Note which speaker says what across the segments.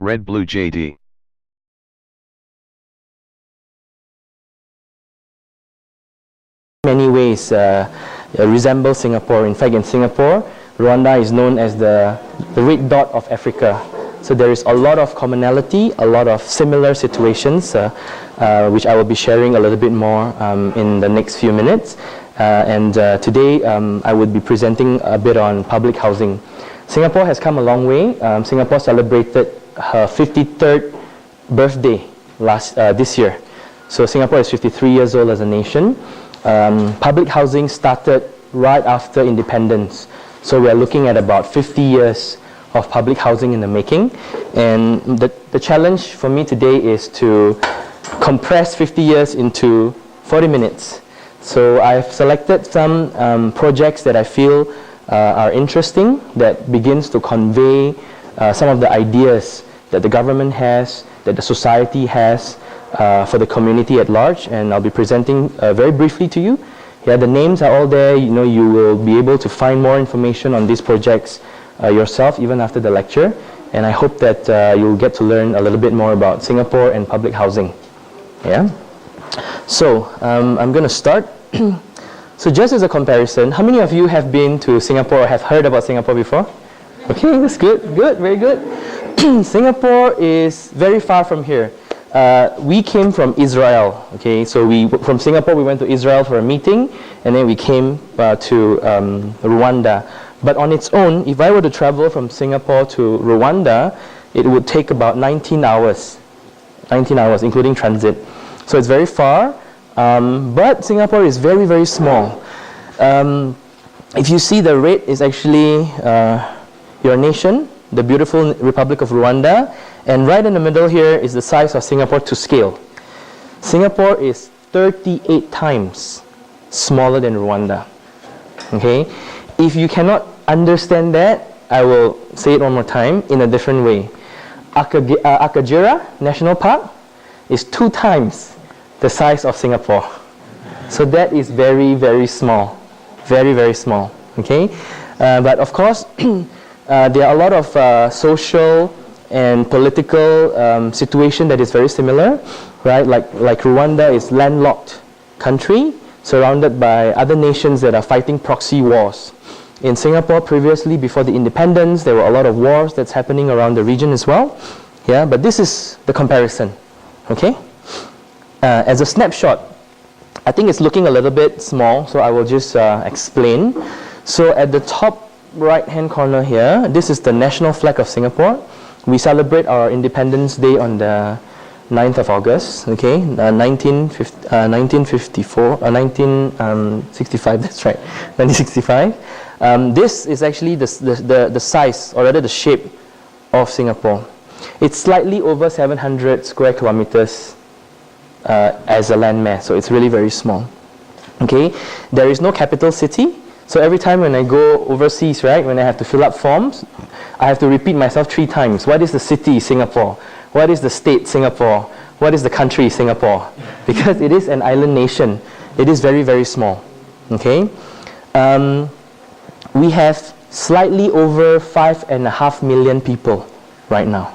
Speaker 1: Red Blue JD.
Speaker 2: Many ways resemble Singapore. In fact, in Singapore, Rwanda is known as the red dot of Africa. So there is a lot of commonality, a lot of similar situations, which I will be sharing a little bit more in the next few minutes. Today, I would be presenting a bit on public housing. Singapore has come a long way. Singapore celebrated her 53rd birthday this year. So Singapore is 53 years old as a nation. Public housing started right after independence. So we are looking at about 50 years of public housing in the making. And the challenge for me today is to compress 50 years into 40 minutes. So I've selected some projects that I feel are interesting, that begins to convey some of the ideas that the government has, that the society has, for the community at large, and I'll be presenting very briefly to you. Yeah, the names are all there. You know, you will be able to find more information on these projects yourself, even after the lecture. And I hope that you'll get to learn a little bit more about Singapore and public housing. Yeah. So I'm going to start. So just as a comparison, how many of you have been to Singapore or have heard about Singapore before? Okay, that's good. Good, very good. Singapore is very far from here. We came from Israel, okay, so from Singapore we went to Israel for a meeting, and then we came to Rwanda. But on its own, if I were to travel from Singapore to Rwanda, it would take about 19 hours, including transit. So it's very far, but Singapore is very, very small. If you see, the red is actually your nation, the beautiful Republic of Rwanda, and right in the middle here is the size of Singapore to scale. Singapore is 38 times smaller than Rwanda. Okay? If you cannot understand that, I will say it one more time in a different way. Akagera National Park is 2 times the size of Singapore. So that is very, very small. Very, very small. Okay? But of course, there are a lot of social and political situation that is very similar, right? Like Rwanda is landlocked country surrounded by other nations that are fighting proxy wars. In Singapore, previously, before the independence, there were a lot of wars that's happening around the region as well. Yeah, but this is the comparison, okay? As a snapshot, I think it's looking a little bit small, so I will just explain. So at the top right-hand corner here, this is the national flag of Singapore. We celebrate our Independence Day on the 9th of August, okay, 1965, that's right, 1965. This is actually the size, or rather the shape of Singapore. It's slightly over 700 square kilometers as a landmass, so it's really very small. Okay, there is no capital city. So every time when I go overseas, right, when I have to fill up forms, I have to repeat myself 3 times. What is the city, Singapore? What is the state, Singapore? What is the country, Singapore? Because it is an island nation. It is very, very small. Okay? We have slightly over 5.5 million people right now.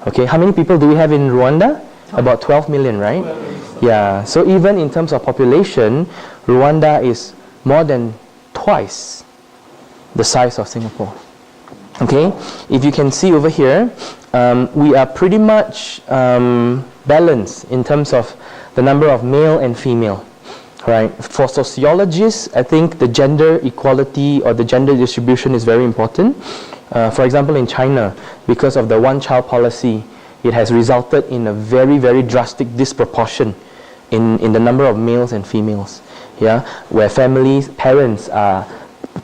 Speaker 2: Okay, how many people do we have in Rwanda? About 12 million, right? Yeah, so even in terms of population, Rwanda is more than twice the size of Singapore. Okay, if you can see over here, we are pretty much balanced in terms of the number of male and female, right? For sociologists, I think the gender equality or the gender distribution is very important. For example, in China, because of the one-child policy, it has resulted in a very, very drastic disproportion in the number of males and females. Yeah, where parents are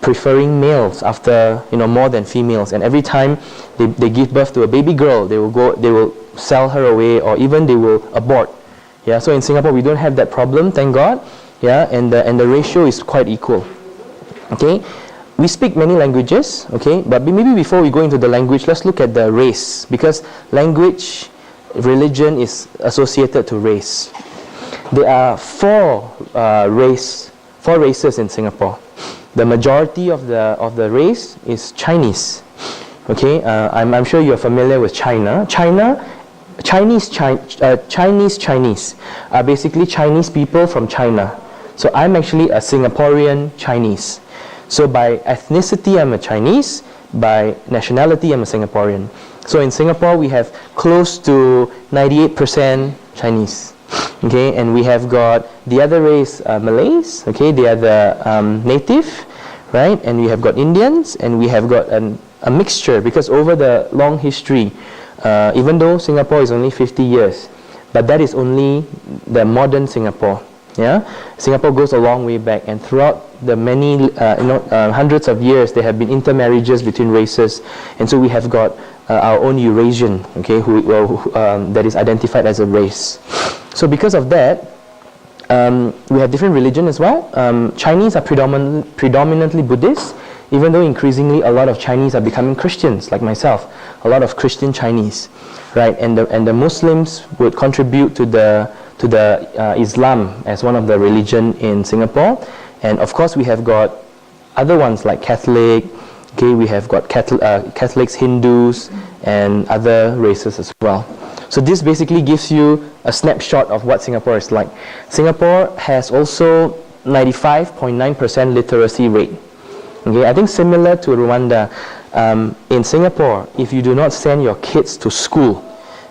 Speaker 2: preferring males after more than females, and every time they give birth to a baby girl, they will sell her away, or even they will abort. Yeah, so in Singapore we don't have that problem, thank God. Yeah, and the ratio is quite equal. Okay, we speak many languages. Okay, but maybe before we go into the language, let's look at the race, because language, religion is associated to race. There are 4 races in Singapore. The majority of the race is Chinese. Okay, I'm sure you're familiar with China. Chinese are basically Chinese people from China. So I'm actually a Singaporean Chinese. So by ethnicity, I'm a Chinese. By nationality, I'm a Singaporean. So in Singapore, we have close to 98% Chinese. Okay, and we have got the other race, Malays. Okay, they are the native, right? And we have got Indians, and we have got a mixture, because over the long history, even though Singapore is only 50 years, but that is only the modern Singapore. Yeah, Singapore goes a long way back, and throughout the many hundreds of years, there have been intermarriages between races, and so we have got our own Eurasian, okay, that is identified as a race. So because of that, we have different religion as well. Chinese are predominantly Buddhist, even though increasingly a lot of Chinese are becoming Christians, like myself, a lot of Christian Chinese, right? And the Muslims would contribute to the Islam as one of the religion in Singapore. And of course we have got other ones like Catholic, okay, we have got Catholics, Hindus, and other races as well. So this basically gives you a snapshot of what Singapore is like. Singapore has also 95.9% literacy rate. Okay, I think similar to Rwanda, in Singapore, if you do not send your kids to school,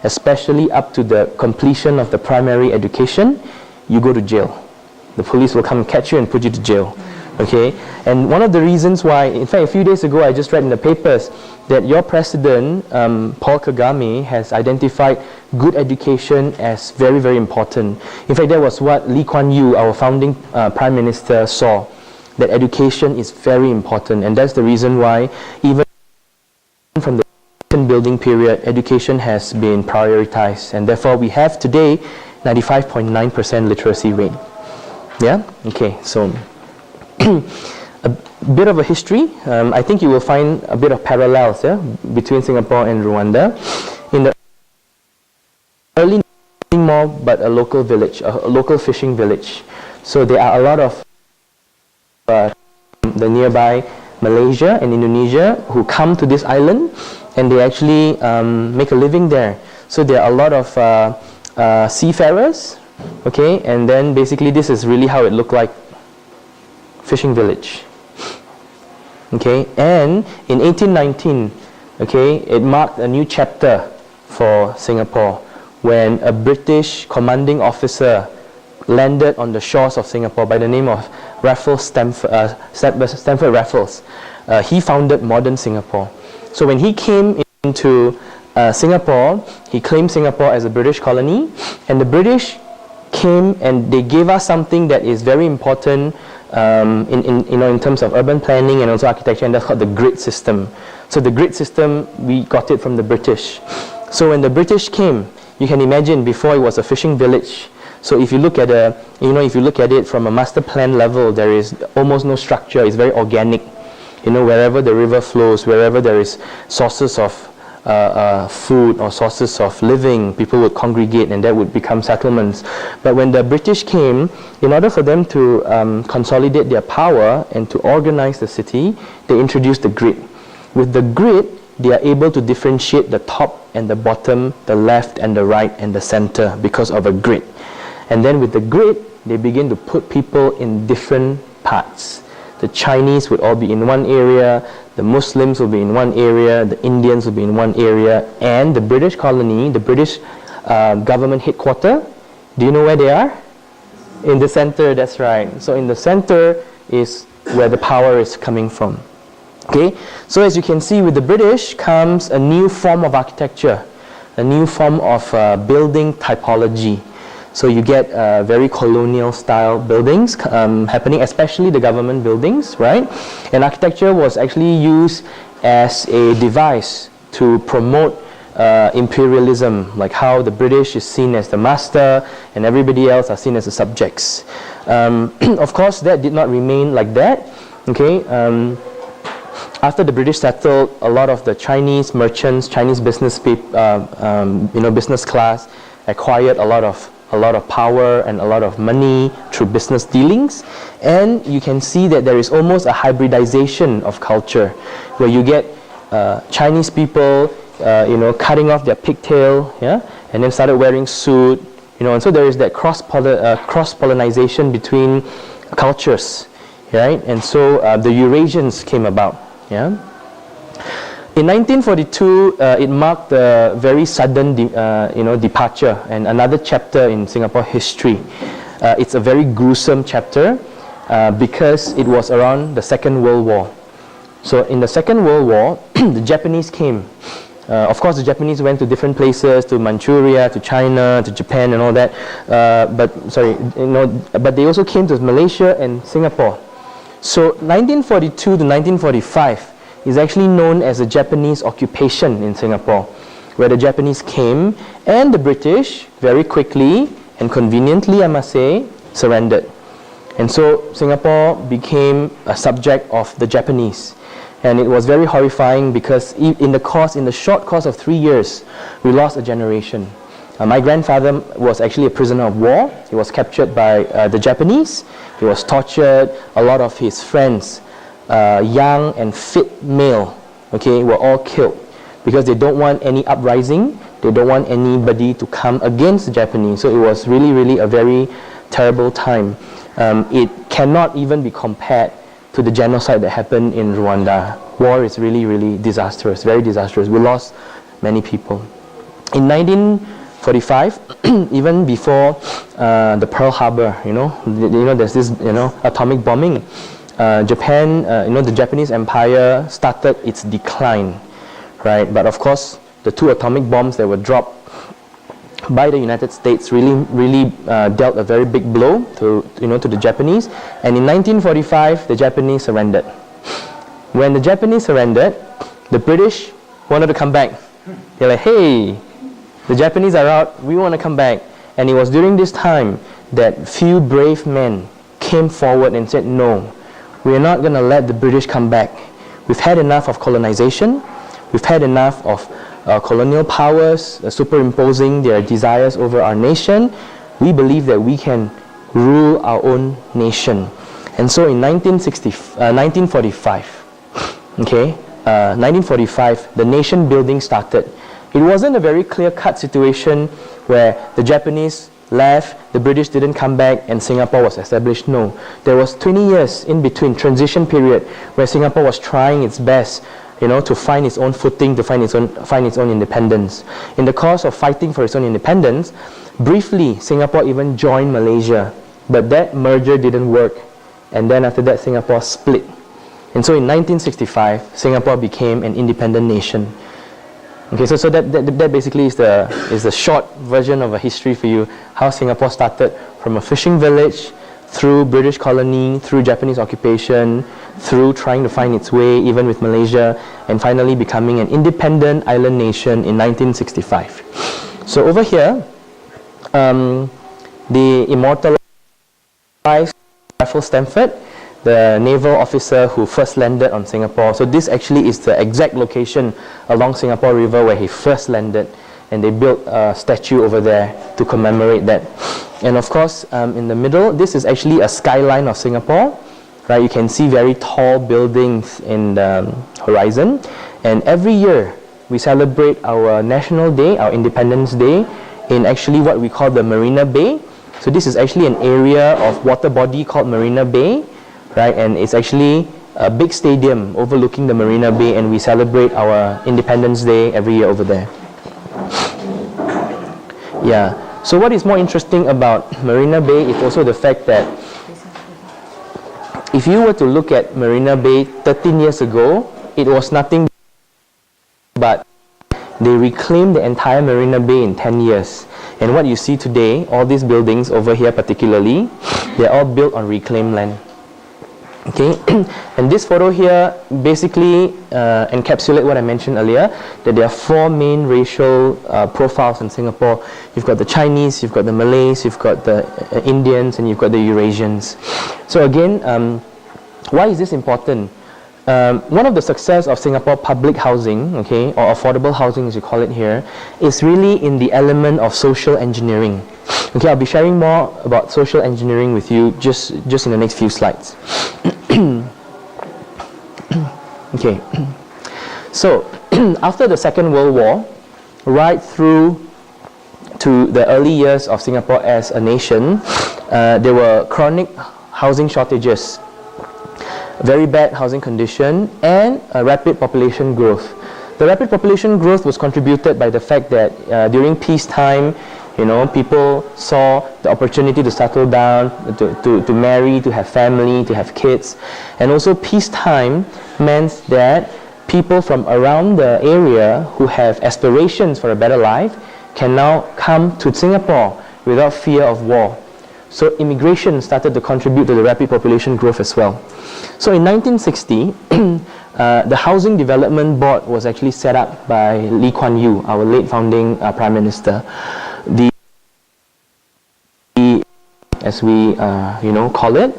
Speaker 2: especially up to the completion of the primary education, you go to jail. The police will come and catch you and put you to jail. Okay, and one of the reasons why, in fact, a few days ago, I just read in the papers that your president, Paul Kagame, has identified good education as very, very important. In fact, that was what Lee Kuan Yew, our founding prime minister, saw, that education is very important, and that's the reason why even from the nation building period, education has been prioritized, and therefore we have today 95.9% literacy rate. Yeah? Okay, so a bit of a history. I think you will find a bit of parallels, yeah, between Singapore and Rwanda. In the early, more but a local village, a local fishing village. So there are a lot of the nearby Malaysia and Indonesia who come to this island, and they actually make a living there. So there are a lot of seafarers, okay, and then basically this is really how it looked like, fishing village. Okay, and in 1819, okay, it marked a new chapter for Singapore when a British commanding officer landed on the shores of Singapore by the name of Stamford Raffles. He founded modern Singapore. So when he came into Singapore, he claimed Singapore as a British colony, and the British came and they gave us something that is very important in terms of urban planning and also architecture, and that's called the grid system. So the grid system, we got it from the British. So when the British came, you can imagine before it was a fishing village. So if you look at it from a master plan level, there is almost no structure. It's very organic. Wherever the river flows, wherever there is sources of food or sources of living, people would congregate, and that would become settlements. But when the British came, in order for them to consolidate their power and to organize the city, they introduced the grid. With the grid, they are able to differentiate the top and the bottom, the left and the right and the center because of a grid. And then with the grid, they begin to put people in different parts. The Chinese would all be in one area, the Muslims will be in one area, the Indians will be in one area, and the British colony, the British government headquarters, do you know where they are? In the center, that's right. So in the center is where the power is coming from. Okay, so as you can see, with the British comes a new form of architecture, a new form of building typology. So you get very colonial style buildings happening, especially the government buildings, right? And architecture was actually used as a device to promote imperialism, like how the British is seen as the master and everybody else are seen as the subjects. Of course, that did not remain like that. Okay. After the British settled, a lot of the Chinese merchants, Chinese business business class acquired a lot of power and a lot of money through business dealings, and you can see that there is almost a hybridization of culture, where you get Chinese people, cutting off their pigtail, and then started wearing suit, and so there is that cross-pollinization between cultures, right? And so the Eurasians came about, In 1942, it marked a very sudden, departure and another chapter in Singapore history. It's a very gruesome chapter because it was around the Second World War. So in the Second World War, the Japanese came. Of course, the Japanese went to different places, to Manchuria, to China, to Japan, and all that. But they also came to Malaysia and Singapore. So 1942 to 1945 is actually known as the Japanese occupation in Singapore, where the Japanese came and the British very quickly and conveniently, I must say, surrendered. And so Singapore became a subject of the Japanese. And it was very horrifying because in the short course of 3 years, we lost a generation. My grandfather was actually a prisoner of war. He was captured by the Japanese. He was tortured. A lot of his friends, young and fit male, were all killed because they don't want any uprising. They don't want anybody to come against the Japanese. So it was really, really a very terrible time. It cannot even be compared to the genocide that happened in Rwanda. War is really, really disastrous, very disastrous. We lost many people. In 1945, even before the Pearl Harbor, there's this, atomic bombing. Japan, the Japanese Empire started its decline, right? But of course, the 2 atomic bombs that were dropped by the United States really dealt a very big blow to the Japanese. And in 1945, the Japanese surrendered. When the Japanese surrendered, the British wanted to come back. They're like, hey, the Japanese are out, we want to come back. And it was during this time that few brave men came forward and said, no, we are not going to let the British come back. We've had enough of colonization. We've had enough of colonial powers superimposing their desires over our nation. We believe that we can rule our own nation. And so in 1945, 1945, the nation building started. It wasn't a very clear-cut situation where the Japanese left, the British didn't come back, and Singapore was established. No, there was 20 years in between, transition period, where Singapore was trying its best to find its own footing, to find its own independence. In the course of fighting for its own independence, briefly, Singapore even joined Malaysia, but that merger didn't work. And then after that, Singapore split. And so in 1965, Singapore became an independent nation. Okay, so that basically is the short version of a history for you, how Singapore started from a fishing village, through British colony, through Japanese occupation, through trying to find its way even with Malaysia, and finally becoming an independent island nation in 1965. So over here, the immortalized Raffles Stamford, the naval officer who first landed on Singapore. So this actually is the exact location along Singapore River where he first landed, and they built a statue over there to commemorate that. And of course, in the middle, this is actually a skyline of Singapore, right? You can see very tall buildings in the horizon. And every year, we celebrate our National Day, our Independence Day, in actually what we call the Marina Bay. So this is actually an area of water body called Marina Bay, right? And it's actually a big stadium overlooking the Marina Bay, and we celebrate our Independence Day every year over there. Yeah. So what is more interesting about Marina Bay is also the fact that if you were to look at Marina Bay 13 years ago, it was nothing but they reclaimed the entire Marina Bay in 10 years. And what you see today, all these buildings over here particularly, they're all built on reclaimed land. Okay, and this photo here basically encapsulate what I mentioned earlier, that there are 4 main racial profiles in Singapore. You've got the Chinese, you've got the Malays, you've got the Indians, and you've got the Eurasians. So again, why is this important? One of the success of Singapore public housing, okay, or affordable housing as you call it here, is really in the element of social engineering. Okay, I'll be sharing more about social engineering with you just in the next few slides. Okay, So after the Second World War, right through to the early years of Singapore as a nation, there were chronic housing shortages, very bad housing condition, and a rapid population growth. The rapid population growth was contributed by the fact that during peacetime, people saw the opportunity to settle down, to marry, to have family, to have kids. And also peacetime meant that people from around the area who have aspirations for a better life can now come to Singapore without fear of war. So immigration started to contribute to the rapid population growth as well. So in 1960, the Housing Development Board was actually set up by Lee Kuan Yew, our late founding Prime Minister. The as we call it,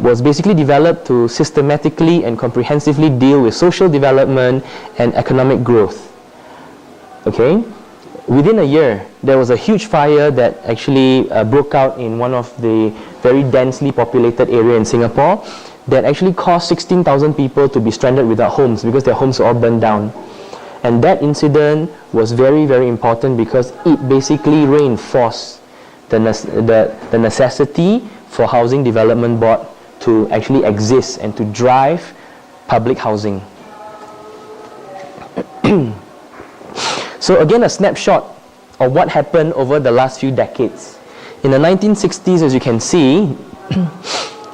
Speaker 2: was basically developed to systematically and comprehensively deal with social development and economic growth. Okay? Within a year, there was a huge fire that actually broke out in one of the very densely populated area in Singapore that actually caused 16,000 people to be stranded without homes because their homes were all burned down. And that incident was very, very important because it basically reinforced the necessity for Housing Development Board to actually exist and to drive public housing. So again, a snapshot of what happened over the last few decades. In the 1960s, as you can see,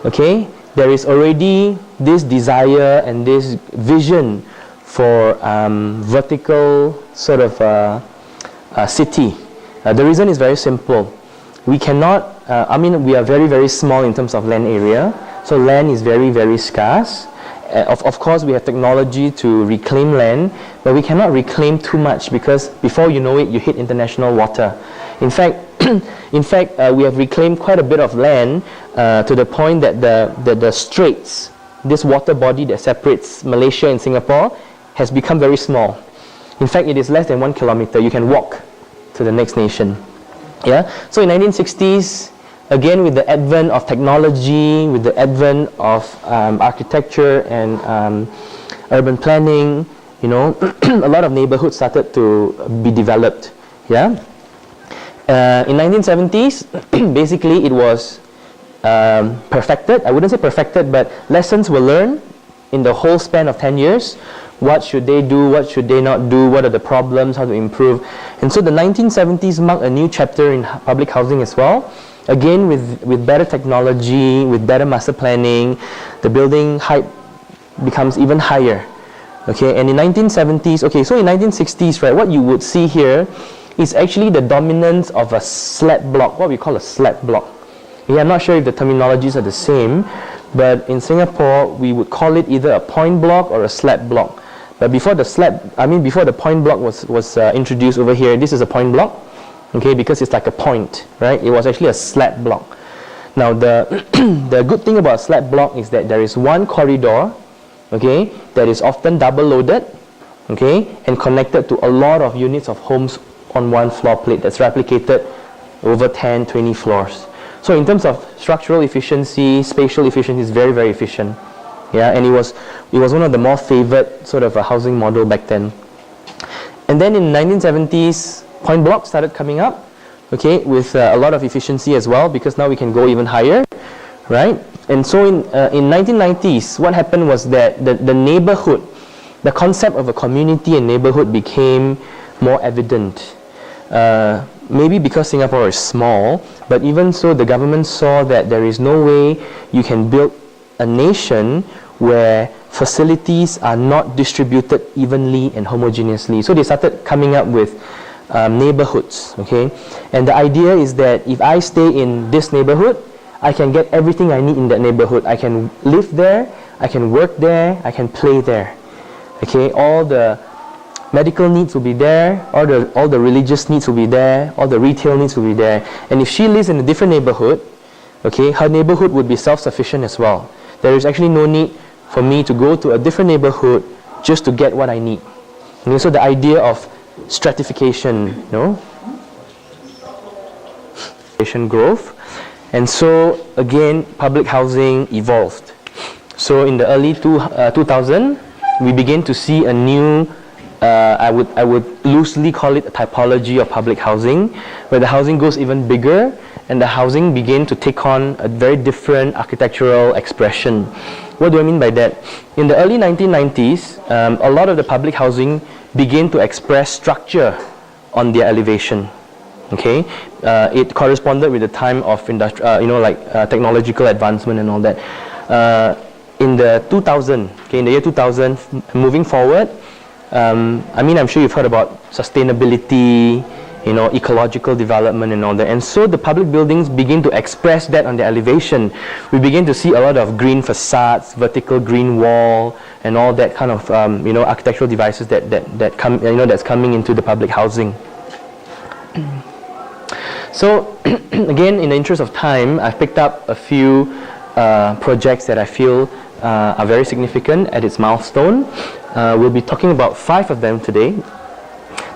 Speaker 2: okay, there is already this desire and this vision for vertical sort of city. The reason is very simple. We cannot, we are very, very small in terms of land area, so land is very, very scarce. Of course, we have technology to reclaim land, but we cannot reclaim too much because before you know it, you hit international water. In fact, we have reclaimed quite a bit of land to the point that the straits, this water body that separates Malaysia and Singapore, has become very small. In fact, it is less than 1 kilometer. You can walk to the next nation. Yeah. So in 1960s, again with the advent of technology, with the advent of architecture and urban planning, a lot of neighborhoods started to be developed. Yeah. In 1970s, basically it was perfected. I wouldn't say perfected, but lessons were learned in the whole span of 10 years. What should they do? What should they not do? What are the problems? How to improve? And so the 1970s marked a new chapter in public housing as well. Again, with better technology, with better master planning, the building height becomes even higher. Okay, and in 1970s, okay, so in 1960s, right, what you would see here is actually the dominance of a slat block, what we call a slat block. Yeah, I'm not sure if the terminologies are the same, but in Singapore, we would call it either a point block or a slat block. But before the point block was introduced over here, this is a point block, okay, because it's like a point, right? It was actually a slat block. Now, the good thing about a slat block is that there is one corridor, okay, that is often double loaded, okay, and connected to a lot of units of homes on one floor plate that's replicated over 10, 20 floors. So in terms of structural efficiency, spatial efficiency, is very, very efficient. Yeah, and it was one of the more favored sort of a housing model back then. And then in 1970s, point blocks started coming up, okay, with a lot of efficiency as well, because now we can go even higher, right? And so in 1990s, what happened was that the neighborhood, the concept of a community and neighborhood became more evident. Maybe because Singapore is small, but even so, the government saw that there is no way you can build a nation where facilities are not distributed evenly and homogeneously. So they started coming up with neighborhoods, okay? And the idea is that if I stay in this neighborhood, I can get everything I need in that neighborhood. I can live there, I can work there, I can play there. Okay, all the medical needs will be there, all the religious needs will be there, all the retail needs will be there. And if she lives in a different neighborhood, okay, her neighborhood would be self-sufficient as well. There is actually no need for me to go to a different neighborhood just to get what I need. Okay, so the idea of stratification, growth. And so again, public housing evolved. So in the early 2000, we begin to see a new, I would loosely call it a typology of public housing, where the housing goes even bigger and the housing begin to take on a very different architectural expression. What do I mean by that? In the early 1990s, a lot of the public housing began to express structure on their elevation. Okay, it corresponded with the time of technological advancement and all that. In the 2000, in the year 2000, moving forward, I'm sure you've heard about sustainability, ecological development and all that. And so the public buildings begin to express that on the elevation. We begin to see a lot of green facades, vertical green wall, and all that kind of architectural devices that come that's coming into the public housing. So again, in the interest of time, I've picked up a few projects that I feel are very significant at its milestone. We'll be talking about 5 of them today.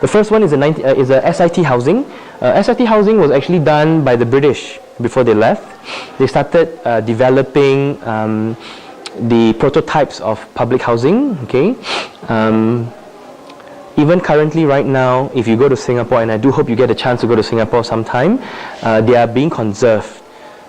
Speaker 2: The first one is a SIT housing. SIT housing was actually done by the British before they left. They started developing the prototypes of public housing. Okay. Even currently, right now, if you go to Singapore, and I do hope you get a chance to go to Singapore sometime, they are being conserved.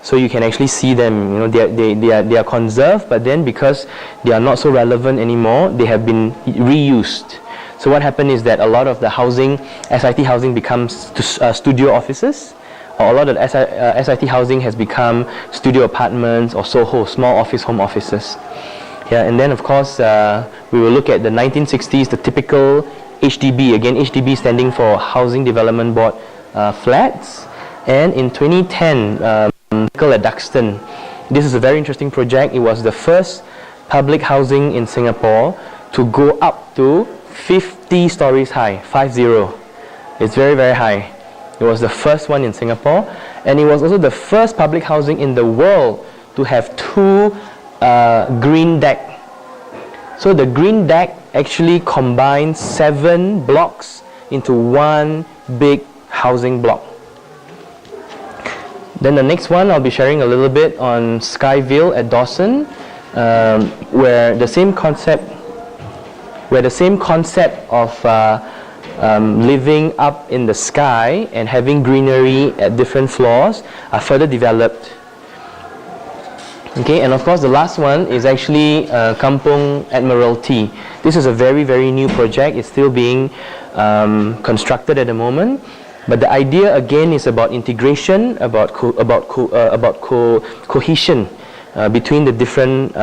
Speaker 2: So you can actually see them. They are conserved, but then because they are not so relevant anymore, they have been reused. So what happened is that a lot of the housing, SIT housing, becomes studio offices, or a lot of SIT housing has become studio apartments or SOHO, small office home offices. Yeah, and then of course we will look at the 1960s, the typical HDB. Again, HDB standing for Housing Development Board flats. And in 2010, at Duxton, this is a very interesting project. It was the first public housing in Singapore to go up to 50 stories high, 50. It's very, very high. It was the first one in Singapore, and it was also the first public housing in the world to have 2 green deck. So the green deck actually combines 7 blocks into one big housing block. Then the next one, I'll be sharing a little bit on Skyville at Dawson, where the same concept of living up in the sky and having greenery at different floors are further developed. Okay, and of course the last one is actually Kampung Admiralty. This is a very, very new project. It's still being constructed at the moment. But the idea again is about integration, about cohesion between the different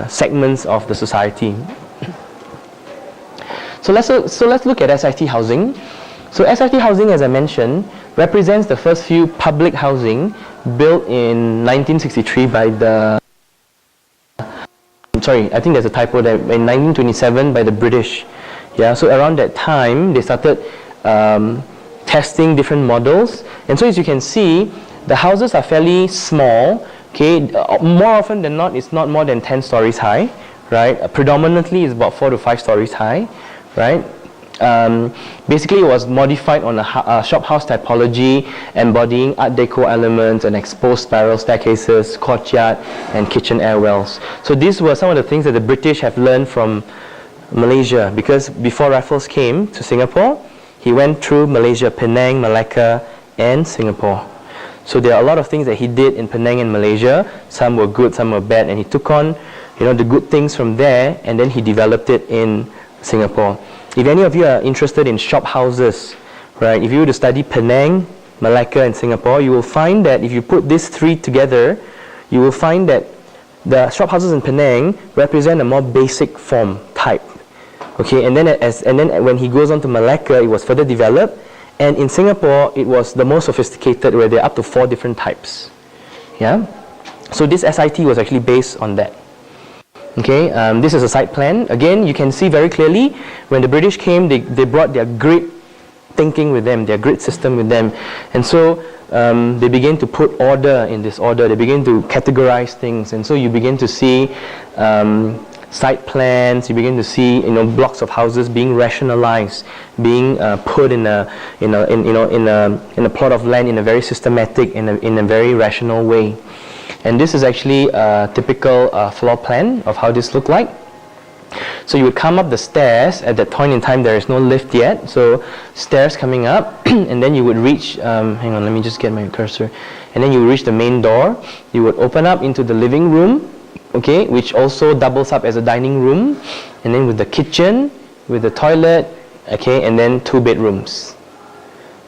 Speaker 2: segments of the society. So let's look at SIT housing. So SIT housing, as I mentioned, represents the first few public housing built in 1963 by the. Sorry, I think there's a typo there. In 1927 by the British. Yeah. So around that time, they started testing different models, and so as you can see, the houses are fairly small. Okay. More often than not, it's not more than 10 stories high. Right. Predominantly, it's about 4 to 5 stories high. Right. Basically, it was modified on a shop house typology, embodying Art Deco elements and exposed spiral staircases, courtyard, and kitchen airwells. So these were some of the things that the British have learned from Malaysia, because before Raffles came to Singapore, he went through Malaysia, Penang, Malacca, and Singapore. So there are a lot of things that he did in Penang and Malaysia. Some were good, some were bad, and he took on, the good things from there, and then he developed it in Singapore. If any of you are interested in shop houses, right, if you were to study Penang, Malacca, and Singapore, you will find that if you put these 3 together, you will find that the shop houses in Penang represent a more basic form type. Okay, and then when he goes on to Malacca, it was further developed, and in Singapore, it was the most sophisticated, where there are up to 4 different types. Yeah, so this SIT was actually based on that. Okay, this is a site plan. Again, you can see very clearly when the British came, they brought their grid thinking with them, their grid system with them, and so they began to put order in this order. They begin to categorize things, and so you begin to see site plans. You begin to see blocks of houses being rationalized, being put in a plot of land in a very systematic, in a very rational way. And this is actually a typical floor plan of how this looked like. So you would come up the stairs. At that point in time, there is no lift yet. So stairs coming up, and then you would reach, hang on, let me just get my cursor. And then you would reach the main door. You would open up into the living room, okay, which also doubles up as a dining room. And then with the kitchen, with the toilet, okay, and then 2 bedrooms.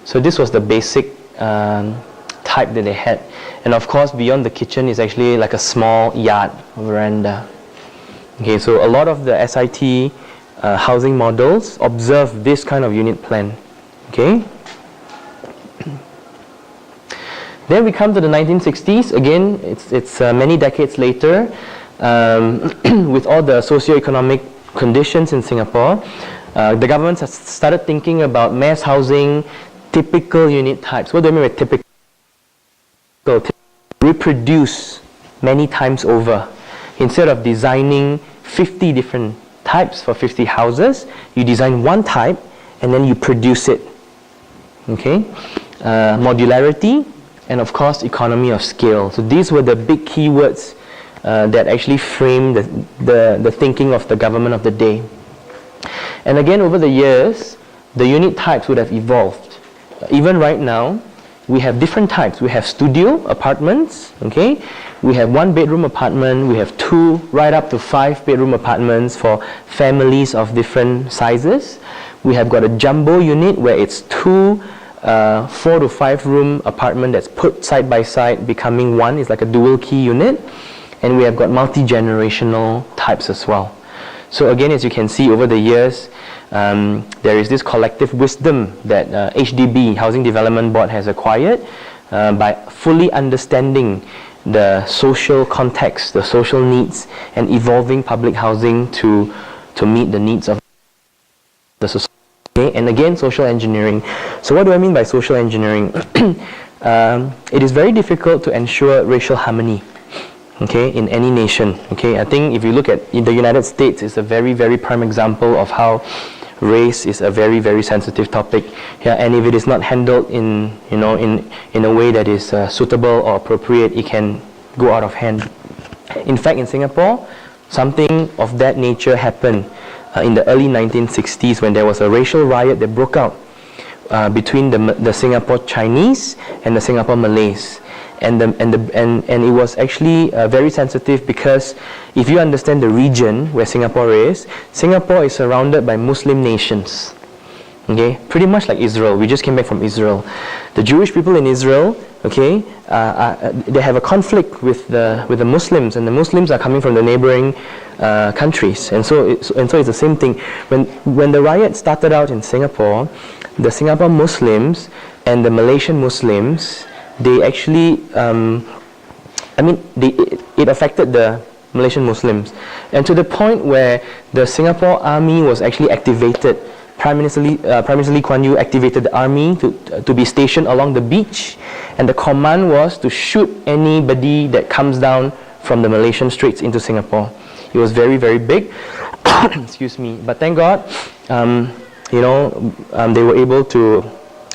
Speaker 2: So this was the basic type that they had. And of course, beyond the kitchen is actually like a small yard, veranda. Okay, so a lot of the SIT housing models observe this kind of unit plan. Okay. Then we come to the 1960s. Again, it's many decades later, with all the socio-economic conditions in Singapore. The government has started thinking about mass housing, typical unit types. What do I mean by typical? Reproduce many times over. Instead of designing 50 different types for 50 houses, you design one type and then you produce it. Okay? Modularity and of course economy of scale. So these were the big keywords that actually framed the thinking of the government of the day. And again, over the years, the unit types would have evolved. Even right now, we have different types. We have studio apartments, okay? We have 1-bedroom apartment, we have 2, right up to 5-bedroom apartments for families of different sizes. We have got a jumbo unit where it's 2 4 to 5 room apartment that's put side by side, becoming one. It's like a dual key unit. And we have got multi-generational types as well. So again, as you can see over the years, there is this collective wisdom that HDB, Housing Development Board, has acquired by fully understanding the social context, the social needs, and evolving public housing to meet the needs of the society. Okay? And again, social engineering. So what do I mean by social engineering? It is very difficult to ensure racial harmony, okay, in any nation. Okay, I think if you look at in the United States, it's a very, very prime example of how race is a very, very sensitive topic. Yeah, and if it is not handled in a way that is suitable or appropriate, it can go out of hand. In fact, in Singapore, something of that nature happened in the early 1960s when there was a racial riot that broke out between the Singapore Chinese and the Singapore Malays. And it was actually very sensitive because if you understand the region where Singapore is surrounded by Muslim nations. Okay, pretty much like Israel. We just came back from Israel. The Jewish people in Israel, okay, they have a conflict with the Muslims, and the Muslims are coming from the neighboring countries. And so it's the same thing. When the riot started out in Singapore, the Singapore Muslims and the Malaysian Muslims, they actually, it affected the Malaysian Muslims, and to the point where the Singapore Army was actually activated. Prime Minister Lee Kuan Yew activated the army to be stationed along the beach, and the command was to shoot anybody that comes down from the Malaysian Straits into Singapore. It was very, very big. Excuse me. But thank God, they were able to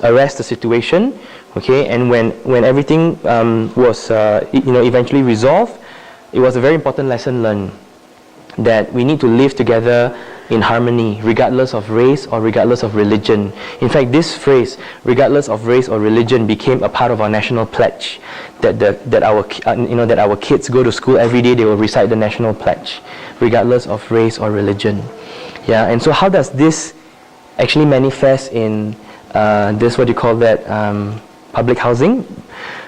Speaker 2: arrest the situation. Okay, and when everything was eventually resolved, it was a very important lesson learned that we need to live together in harmony, regardless of race or regardless of religion. In fact, this phrase, regardless of race or religion, became a part of our national pledge. That our kids go to school every day, they will recite the national pledge, regardless of race or religion. Yeah, and so how does this actually manifest in this, what you call that, public housing?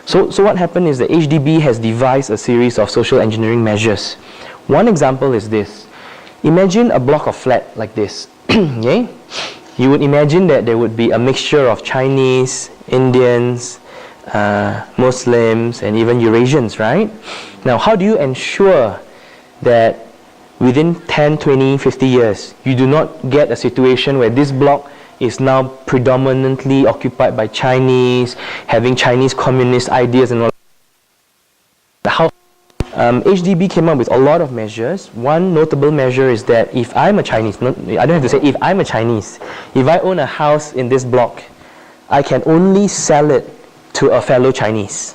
Speaker 2: So what happened is that HDB has devised a series of social engineering measures. One example is this. Imagine a block of flat like this. Okay? You would imagine that there would be a mixture of Chinese, Indians, Muslims, and even Eurasians, right? Now, how do you ensure that within 10, 20, 50 years, you do not get a situation where this block is now predominantly occupied by Chinese, having Chinese communist ideas and all that? How HDB came up with a lot of measures. One notable measure is that if I'm a Chinese, I don't have to say if I'm a Chinese, if I own a house in this block, I can only sell it to a fellow Chinese.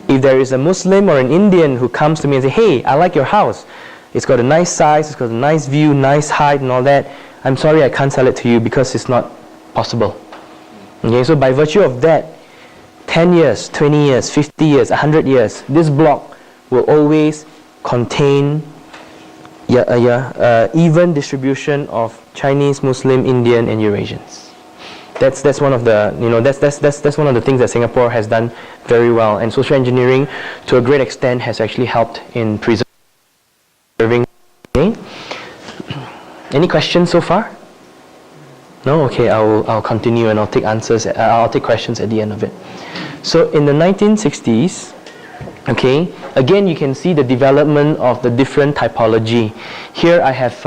Speaker 2: If there is a Muslim or an Indian who comes to me and says, hey, I like your house, It's got a nice size, it's got a nice view, nice height and all that. I'm sorry I can't sell it to you because it's not possible. Okay, so by virtue of that, 10 years, 20 years, 50 years, 100 years, this block will always contain even distribution of Chinese, Muslim, Indian and Eurasians. That's one of the that's one of the things that Singapore has done very well, and social engineering to a great extent has actually helped in preserving. Okay. Any questions so far? No? Okay, I'll continue and I'll take answers. I'll take questions at the end of it. So in the 1960s, okay, again you can see the development of the different typology. Here I have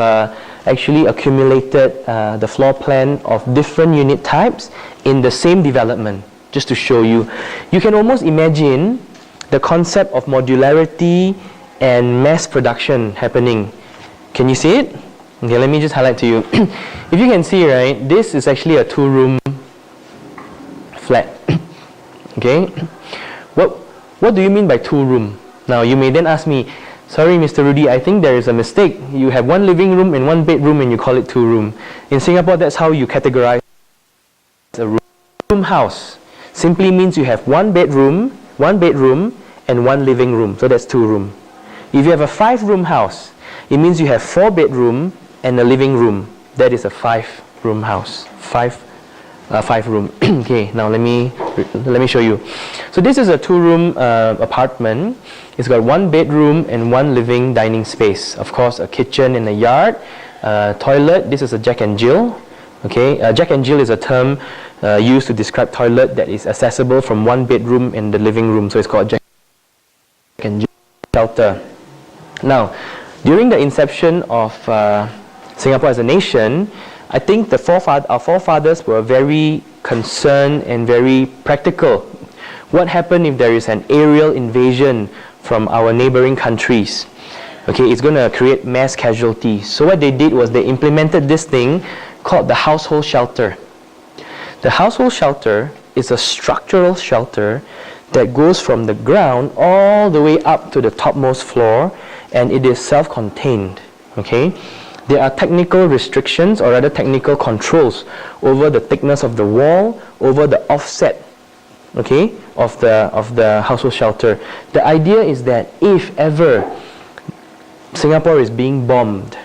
Speaker 2: actually accumulated the floor plan of different unit types in the same development, just to show you. You can almost imagine the concept of modularity and mass production happening. Can you see it? Okay, let me just highlight to you. If you can see, right, this is actually a 2-room flat. Okay, what do you mean by 2-room? Now you may then ask me, sorry Mr. Rudy, I think there is a mistake. You have 1 living room and 1 bedroom and you call it 2-room. In Singapore, that's how you categorize a room. Room house simply means you have 1 bedroom and 1 living room. So that's 2-room. If you have a 5-room house, it means you have 4 bedroom and a living room. That is a 5-room house. 5 room. Okay, now let me show you. So this is a 2-room apartment. It's got 1 bedroom and 1 living dining space. Of course, a kitchen and a yard. Toilet. This is a Jack and Jill. Okay, Jack and Jill is a term used to describe toilet that is accessible from 1 bedroom and the living room. So it's called Jack and Jill shelter. Now, during the inception of Singapore as a nation, I think our forefathers were very concerned and very practical. What happens if there is an aerial invasion from our neighboring countries? Okay, it's going to create mass casualties. So what they did was they implemented this thing called the household shelter. The household shelter is a structural shelter that goes from the ground all the way up to the topmost floor, and it is self-contained. Okay? There are technical restrictions, or rather technical controls, over the thickness of the wall, over the offset, okay, of the household shelter. The idea is that if ever Singapore is being bombed,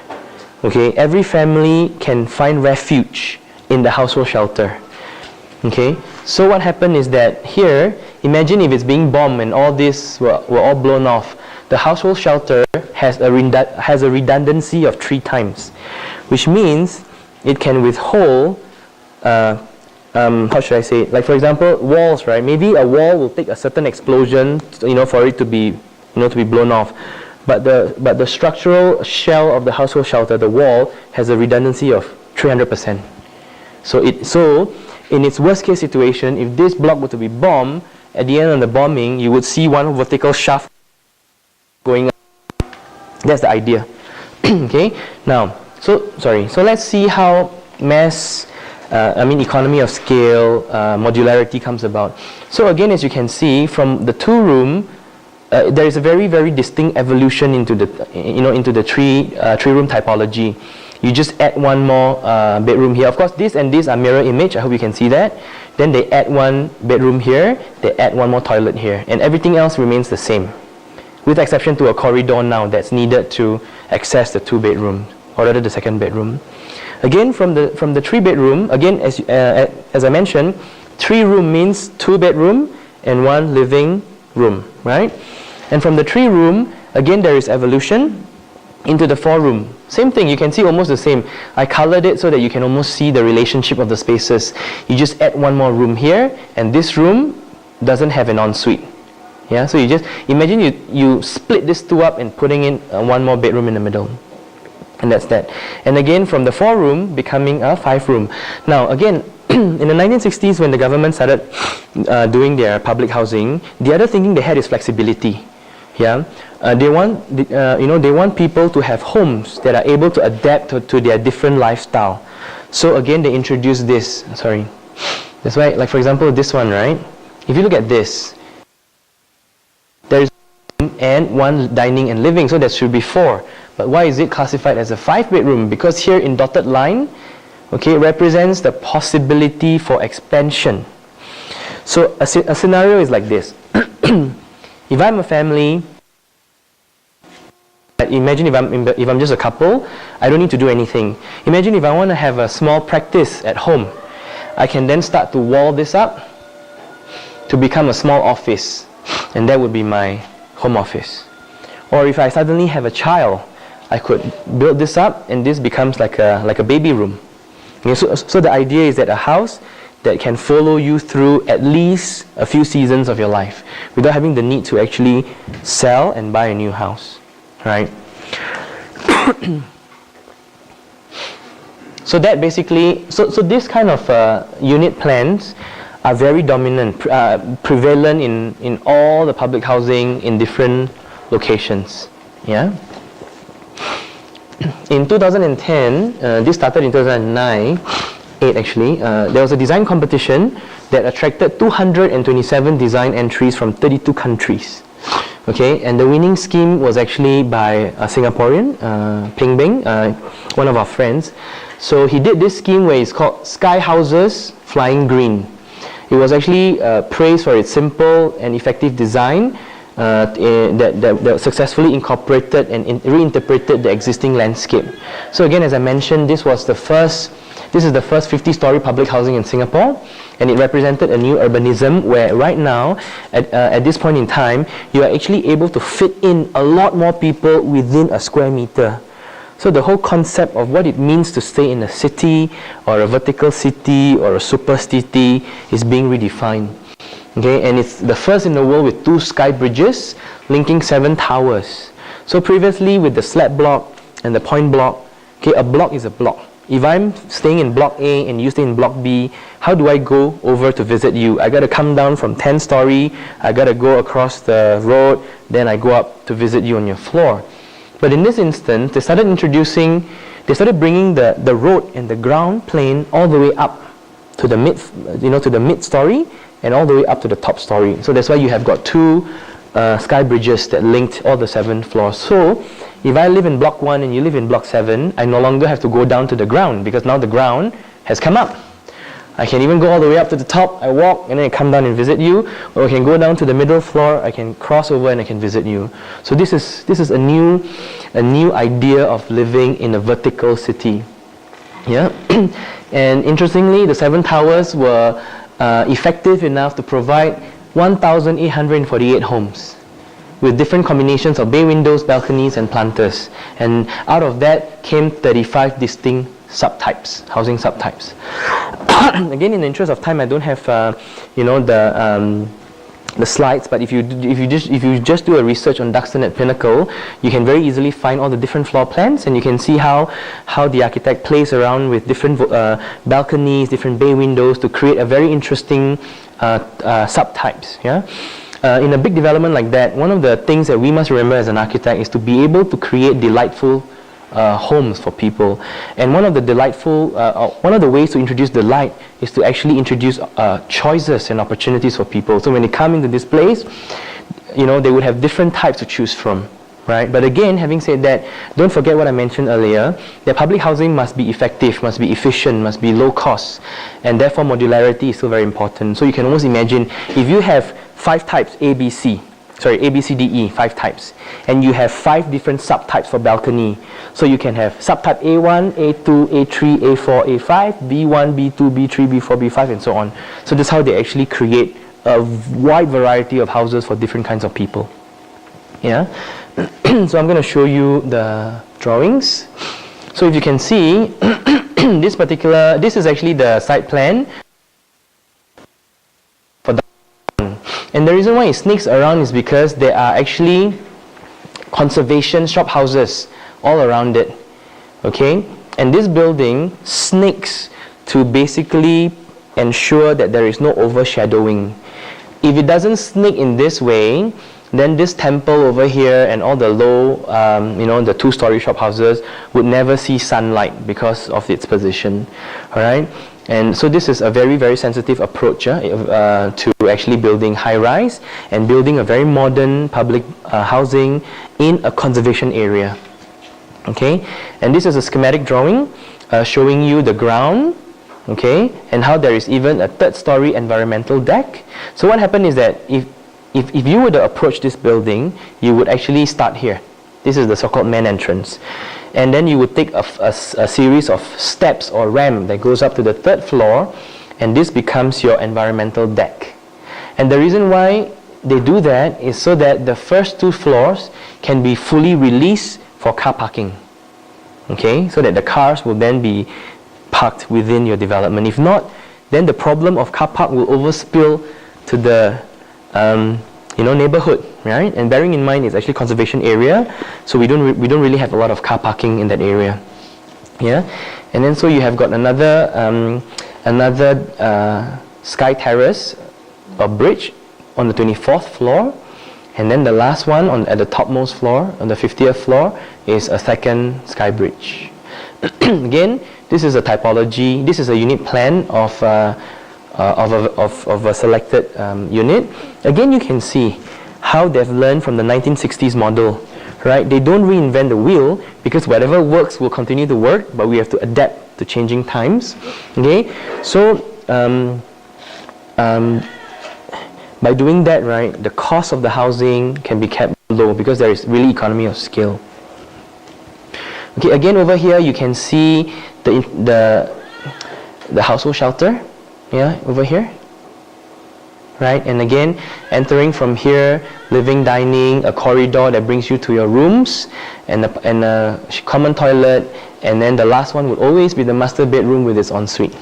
Speaker 2: okay, every family can find refuge in the household shelter. Okay, so what happened is that here, imagine if it's being bombed and all this were all blown off. The household shelter has a redundancy of 3 times, which means it can withhold, how should I say it? Like for example, walls, right? Maybe a wall will take a certain explosion, for it to be, to be blown off. But the structural shell of the household shelter, the wall, has a redundancy of 300%. So in its worst case situation, if this block were to be bombed, at the end of the bombing, you would see one vertical shaft going up. That's the idea. Okay, now, so let's see how economy of scale, modularity comes about. So again, as you can see, from the 2-room, there is a very, very distinct evolution into the 3-room typology. You just add 1 more bedroom here. Of course, this and this are mirror image. I hope you can see that. Then they add 1 bedroom here. They add 1 more toilet here, and everything else remains the same, with exception to a corridor now that's needed to access the 2-bedroom, or rather the 2nd bedroom. Again, from the 3-bedroom, again as I mentioned, 3-room means 2 bedroom and 1 living room, right? And from the 3-room, again there is evolution into the 4-room. Same thing, you can see almost the same. I colored it so that you can almost see the relationship of the spaces. You just add 1 more room here, and this room doesn't have an ensuite. Yeah, so you just imagine you split these 2 up and putting in 1 more bedroom in the middle, and that's that. And again, from the 4-room becoming a 5-room. Now again, in the 1960s, when the government started doing their public housing, the other thinking they had is flexibility. Yeah, they want people to have homes that are able to adapt to their different lifestyle. So again, they introduced this. Sorry, that's why, like for example, this one, right? If you look at this, there is and 1 dining and living, so there should be 4. But why is it classified as a 5-bedroom? Because here in dotted line, okay, represents the possibility for expansion. So a scenario is like this. If I'm a family, imagine if I'm just a couple, I don't need to do anything. Imagine if I want to have a small practice at home. I can then start to wall this up to become a small office, and that would be my home office. Or if I suddenly have a child, I could build this up and this becomes like a baby room. Okay, so the idea is that a house that can follow you through at least a few seasons of your life without having the need to actually sell and buy a new house, right? So that basically, so this kind of unit plans are very dominant, prevalent in all the public housing in different locations. Yeah. In 2010, this started in 2009. Actually, there was a design competition that attracted 227 design entries from 32 countries. Okay, and the winning scheme was actually by a Singaporean, Ping Bing, one of our friends. So he did this scheme where it's called Sky Houses Flying Green. It was actually praised for its simple and effective design that successfully incorporated and reinterpreted the existing landscape. So again, as I mentioned, this is the first 50-story public housing in Singapore, and it represented a new urbanism where right now, at this point in time, you are actually able to fit in a lot more people within a square meter. So the whole concept of what it means to stay in a city or a vertical city or a super city is being redefined. Okay, and it's the first in the world with 2 sky bridges linking 7 towers. So previously with the slab block and the point block, okay, a block is a block. If I'm staying in block A and you stay in block B, how do I go over to visit you? I got to come down from 10-story, I got to go across the road, then I go up to visit you on your floor. But in this instance, they started bringing the road and the ground plane all the way up to the mid-story and all the way up to the top story. So that's why you have got 2 sky bridges that linked all the 7 floors. So if I live in block 1 and you live in block 7, I no longer have to go down to the ground because now the ground has come up. I can even go all the way up to the top, I walk and then I come down and visit you, or I can go down to the middle floor, I can cross over and I can visit you. So this is a new idea of living in a vertical city. Yeah. And interestingly, the 7 towers were effective enough to provide 1,848 homes with different combinations of bay windows, balconies and planters. And out of that came 35 distinct subtypes, housing subtypes. Again, in the interest of time, I don't have the slides, but if you just do a research on Duxton at Pinnacle, you can very easily find all the different floor plans, and you can see how the architect plays around with different balconies, different bay windows to create a very interesting subtypes. Yeah. In a big development like that, one of the things that we must remember as an architect is to be able to create delightful homes for people. And one of the ways to introduce delight is to actually introduce choices and opportunities for people. So when they come into this place, they would have different types to choose from, right? But again, having said that, don't forget what I mentioned earlier, that public housing must be effective, must be efficient, must be low cost, and therefore modularity is still very important. So you can almost imagine if you have 5 types A, B, C, D, E, 5 types, and you have 5 different subtypes for balcony. So you can have subtype A1, A2, A3, A4, A5, B1, B2, B3, B4, B5, and so on. So that's how they actually create a wide variety of houses for different kinds of people. Yeah. So I'm going to show you the drawings. So if you can see, this is actually the site plan. And the reason why it sneaks around is because there are actually conservation shop houses all around it. Okay? And this building snakes to basically ensure that there is no overshadowing. If it doesn't snake in this way, then this temple over here and all the low, the 2-story shop houses would never see sunlight because of its position. Alright? And so this is a very, very sensitive approach to actually building high-rise and building a very modern public housing in a conservation area. Okay, and this is a schematic drawing showing you the ground, okay, and how there is even a third-story environmental deck. So what happened is that if you were to approach this building, you would actually start here. This is the so-called main entrance. And then you would take a series of steps or ramp that goes up to the third floor, and this becomes your environmental deck. And the reason why they do that is so that the first 2 floors can be fully released for car parking. Okay, so that the cars will then be parked within your development. If not, then the problem of car park will overspill to the neighborhood, right? And bearing in mind it's actually conservation area, so we don't really have a lot of car parking in that area. Yeah, and then so you have got another sky terrace or bridge on the 24th floor, and then the last one at the topmost floor, on the 50th floor, is a second sky bridge. Again, this is a typology. This is a unit plan of a selected unit. Again, you can see how they've learned from the 1960s model, right? They don't reinvent the wheel, because whatever works will continue to work, but we have to adapt to changing times. Okay, so by doing that, right, the cost of the housing can be kept low because there is really economy of scale. Okay, again over here you can see the household shelter, yeah, over here, right? And again, entering from here, living, dining, a corridor that brings you to your rooms, and a common toilet, and then the last one would always be the master bedroom with its ensuite.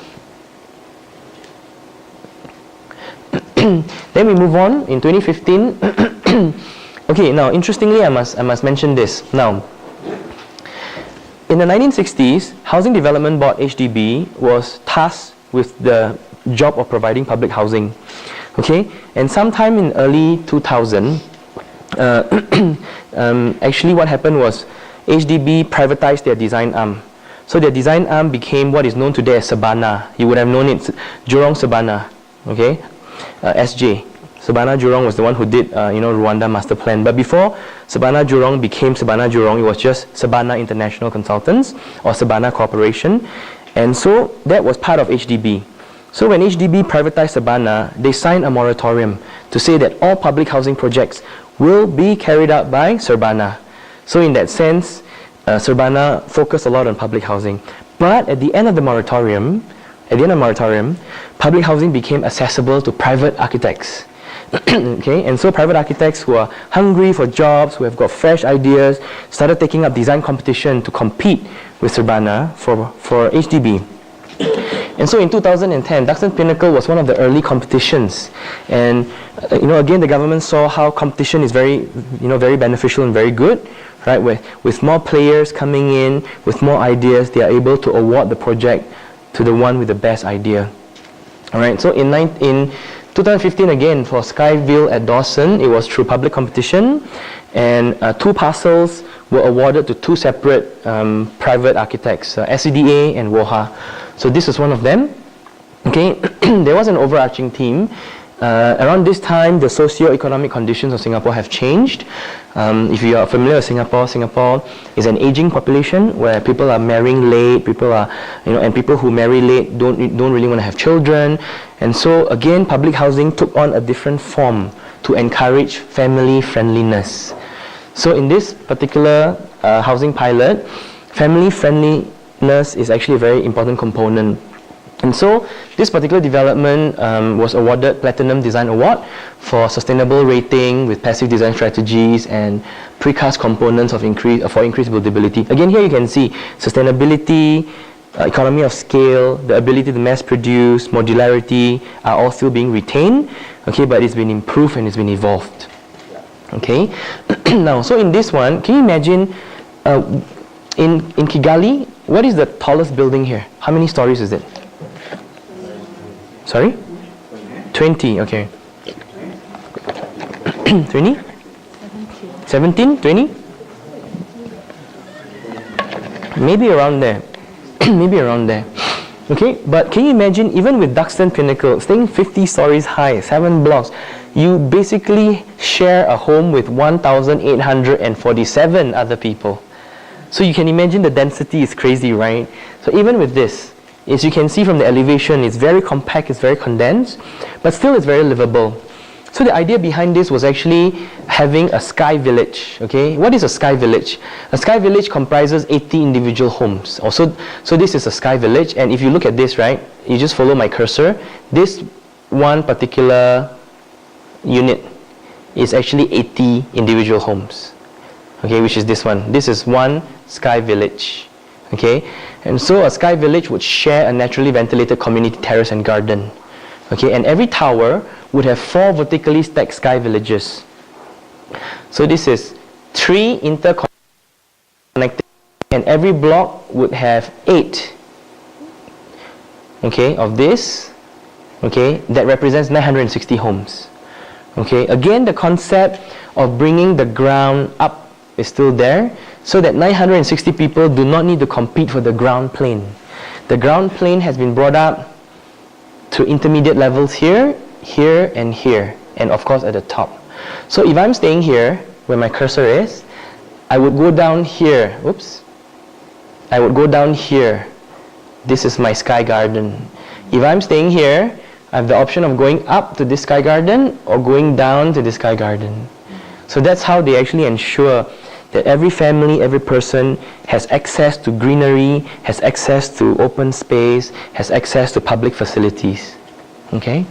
Speaker 2: Then we move on in 2015. Okay, now interestingly, I must mention this. Now, in the 1960s, Housing Development Board (HDB) was tasked with the job of providing public housing. Okay, and sometime in early 2000, actually what happened was HDB privatized their design arm. So their design arm became what is known today as Sabana. You would have known it, Jurong Sabana. Okay, SJ. Sabana Jurong was the one who did Rwanda master plan. But before Sabana Jurong became Sabana Jurong, it was just Sabana International Consultants or Sabana Corporation. And so that was part of HDB. So when HDB privatized Sabana, they signed a moratorium to say that all public housing projects will be carried out by Sabana. So in that sense, Sabana focused a lot on public housing. But at the end of the moratorium, public housing became accessible to private architects. Okay, and so private architects who are hungry for jobs, who have got fresh ideas, started taking up design competition to compete with Sabana for HDB. And so in 2010, Duxton Pinnacle was one of the early competitions. And again, the government saw how competition is very beneficial and very good, right? With more players coming in, with more ideas, they are able to award the project to the one with the best idea. All right. So in 2015, again, for Skyville at Dawson, it was through public competition, and 2 parcels were awarded to 2 separate private architects, SCDA and WOHA. So this is one of them. Okay, there was an overarching theme. Around this time, the socio-economic conditions of Singapore have changed. If you are familiar with Singapore is an aging population where people are marrying late, and people who marry late don't really want to have children. And so again, public housing took on a different form to encourage family friendliness. So in this particular housing pilot, family friendliness is actually a very important component. And so this particular development was awarded Platinum Design Award for sustainable rating with passive design strategies and precast components for increased buildability. Again, here you can see sustainability, economy of scale, the ability to mass produce, modularity are all still being retained, okay, but it's been improved and it's been evolved. Okay, now, so in this one, can you imagine in Kigali, what is the tallest building here? How many stories is it? Sorry? 20, okay. 20? 17? 20? Maybe around there. Maybe around there. Okay, but can you imagine, even with Duxton Pinnacle, staying 50 stories high, 7 blocks, you basically share a home with 1,847 other people. So you can imagine the density is crazy, right? So even with this, as you can see from the elevation, it's very compact, it's very condensed, but still it's very livable. So the idea behind this was actually having a sky village. Okay, what is a sky village? A sky village comprises 80 individual homes. So this is a sky village, and if you look at this, right, you just follow my cursor. This one particular unit is actually 80 individual homes. Okay, which is this one. This is one sky village. Okay, and so a sky village would share a naturally ventilated community terrace and garden. Okay, and every tower would have 4 vertically stacked sky villages. So this is 3 interconnected, and every block would have 8, okay, of this, okay, that represents 960 homes. Okay, again, the concept of bringing the ground up is still there, so that 960 people do not need to compete for the ground plane. The ground plane has been brought up to intermediate levels here, here, and here, and of course at the top. So if I'm staying here, where my cursor is, I would go down here. Oops. I would go down here. This is my sky garden. If I'm staying here, I have the option of going up to this sky garden or going down to this sky garden. So that's how they actually ensure that every family, every person has access to greenery, has access to open space, has access to public facilities. Okay?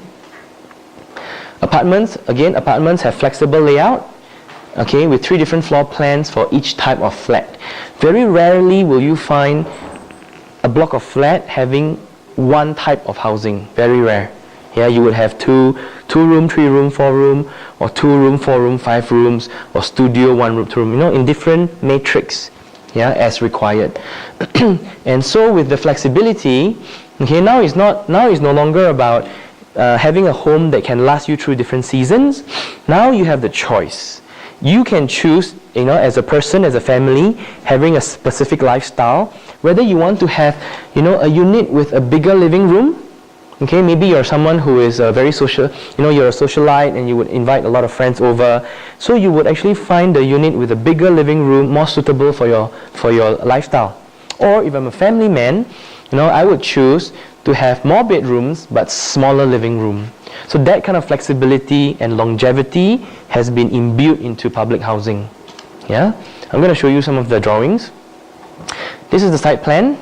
Speaker 2: Apartments, again, apartments have flexible layout, okay, with 3 different floor plans for each type of flat. Very rarely will you find a block of flat having one type of housing. Very rare. Yeah, you would have two room, 3 room, 4 room, or 2 room, 4 room, 5 rooms, or studio, 1 room, 2 room, you know, in different matrix, yeah, as required. And so with the flexibility, okay, now it's no longer about having a home that can last you through different seasons. Now you have the choice. You can choose, you know, as a person, as a family, having a specific lifestyle, whether you want to have, you know, a unit with a bigger living room. Okay, maybe you're someone who is very social, you know, you're a socialite and you would invite a lot of friends over. So you would actually find a unit with a bigger living room more suitable for your lifestyle. Or if I'm a family man, you know, I would choose to have more bedrooms but smaller living room. So that kind of flexibility and longevity has been imbued into public housing. Yeah, I'm going to show you some of the drawings. This is the site plan.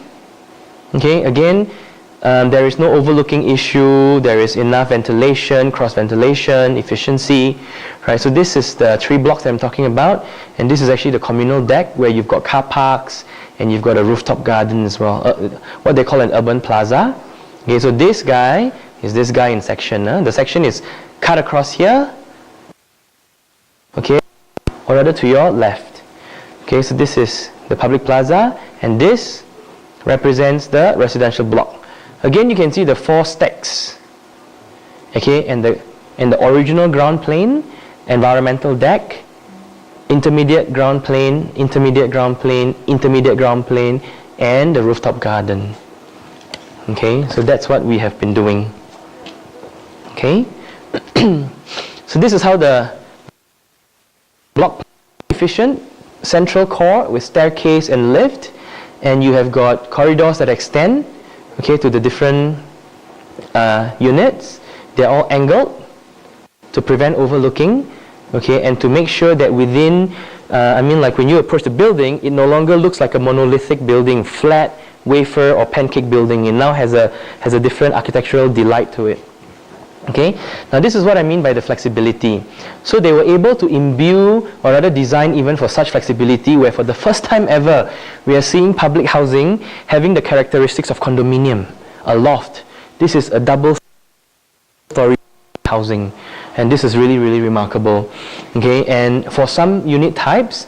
Speaker 2: Okay, again, there is no overlooking issue, there is enough ventilation, cross-ventilation, efficiency, right? So this is the 3 blocks that I'm talking about, and this is actually the communal deck where you've got car parks and you've got a rooftop garden as well, what they call an urban plaza. Okay, so this guy is this guy in section. The section is cut across here, okay, or rather to your left. Okay, so this is the public plaza, and this represents the residential block. Again, you can see the 4 stacks, okay, and the original ground plane, environmental deck, intermediate ground plane, intermediate ground plane, intermediate ground plane, and the rooftop garden. Okay, so that's what we have been doing. Okay, so this is how the block efficient, central core with staircase and lift, and you have got corridors that extend, okay, to the different units. They're all angled to prevent overlooking, okay, and to make sure that within, like when you approach the building, it no longer looks like a monolithic building, flat, wafer or pancake building. It now has a different architectural delight to it. Okay, now this is what I mean by the flexibility. So they were able to imbue, or rather design even for such flexibility, where for the first time ever we are seeing public housing having the characteristics of condominium, a loft. This is a double story housing, and this is really, really remarkable. Okay, and for some unit types,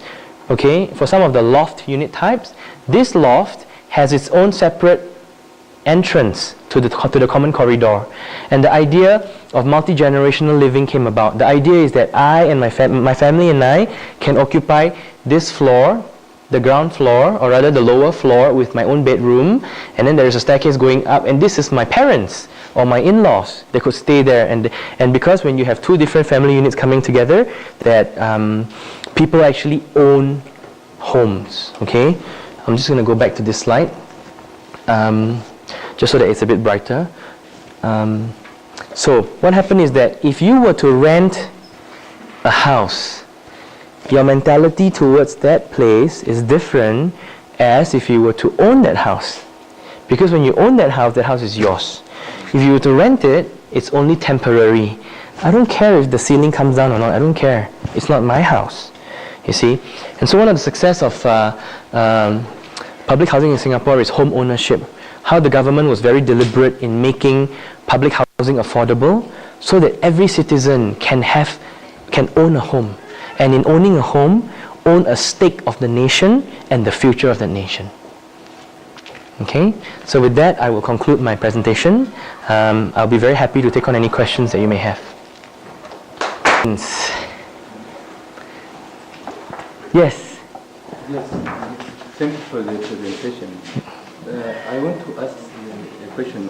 Speaker 2: okay, for some of the loft unit types, this loft has its own separate entrance to the common corridor, and the idea of multi-generational living came about. The idea is that I and my family and I can occupy this floor, the ground floor, or rather the lower floor, with my own bedroom, and then there is a staircase going up, and this is my parents or my in-laws. They could stay there, and because when you have 2 different family units coming together, that people actually own homes. Okay, I'm just going to go back to this slide, just so that it's a bit brighter. So what happened is that if you were to rent a house, your mentality towards that place is different as if you were to own that house. Because when you own that house is yours. If you were to rent it, it's only temporary. I don't care if the ceiling comes down or not. I don't care. It's not my house. You see? And so one of the success of public housing in Singapore is home ownership. How the government was very deliberate in making public housing affordable so that every citizen can own a home. And in owning a home, own a stake of the nation and the future of the nation. Okay, so with that, I will conclude my presentation. I'll be very happy to take on any questions that you may have. Yes?
Speaker 1: Yes, thank you for the presentation. I want to ask a question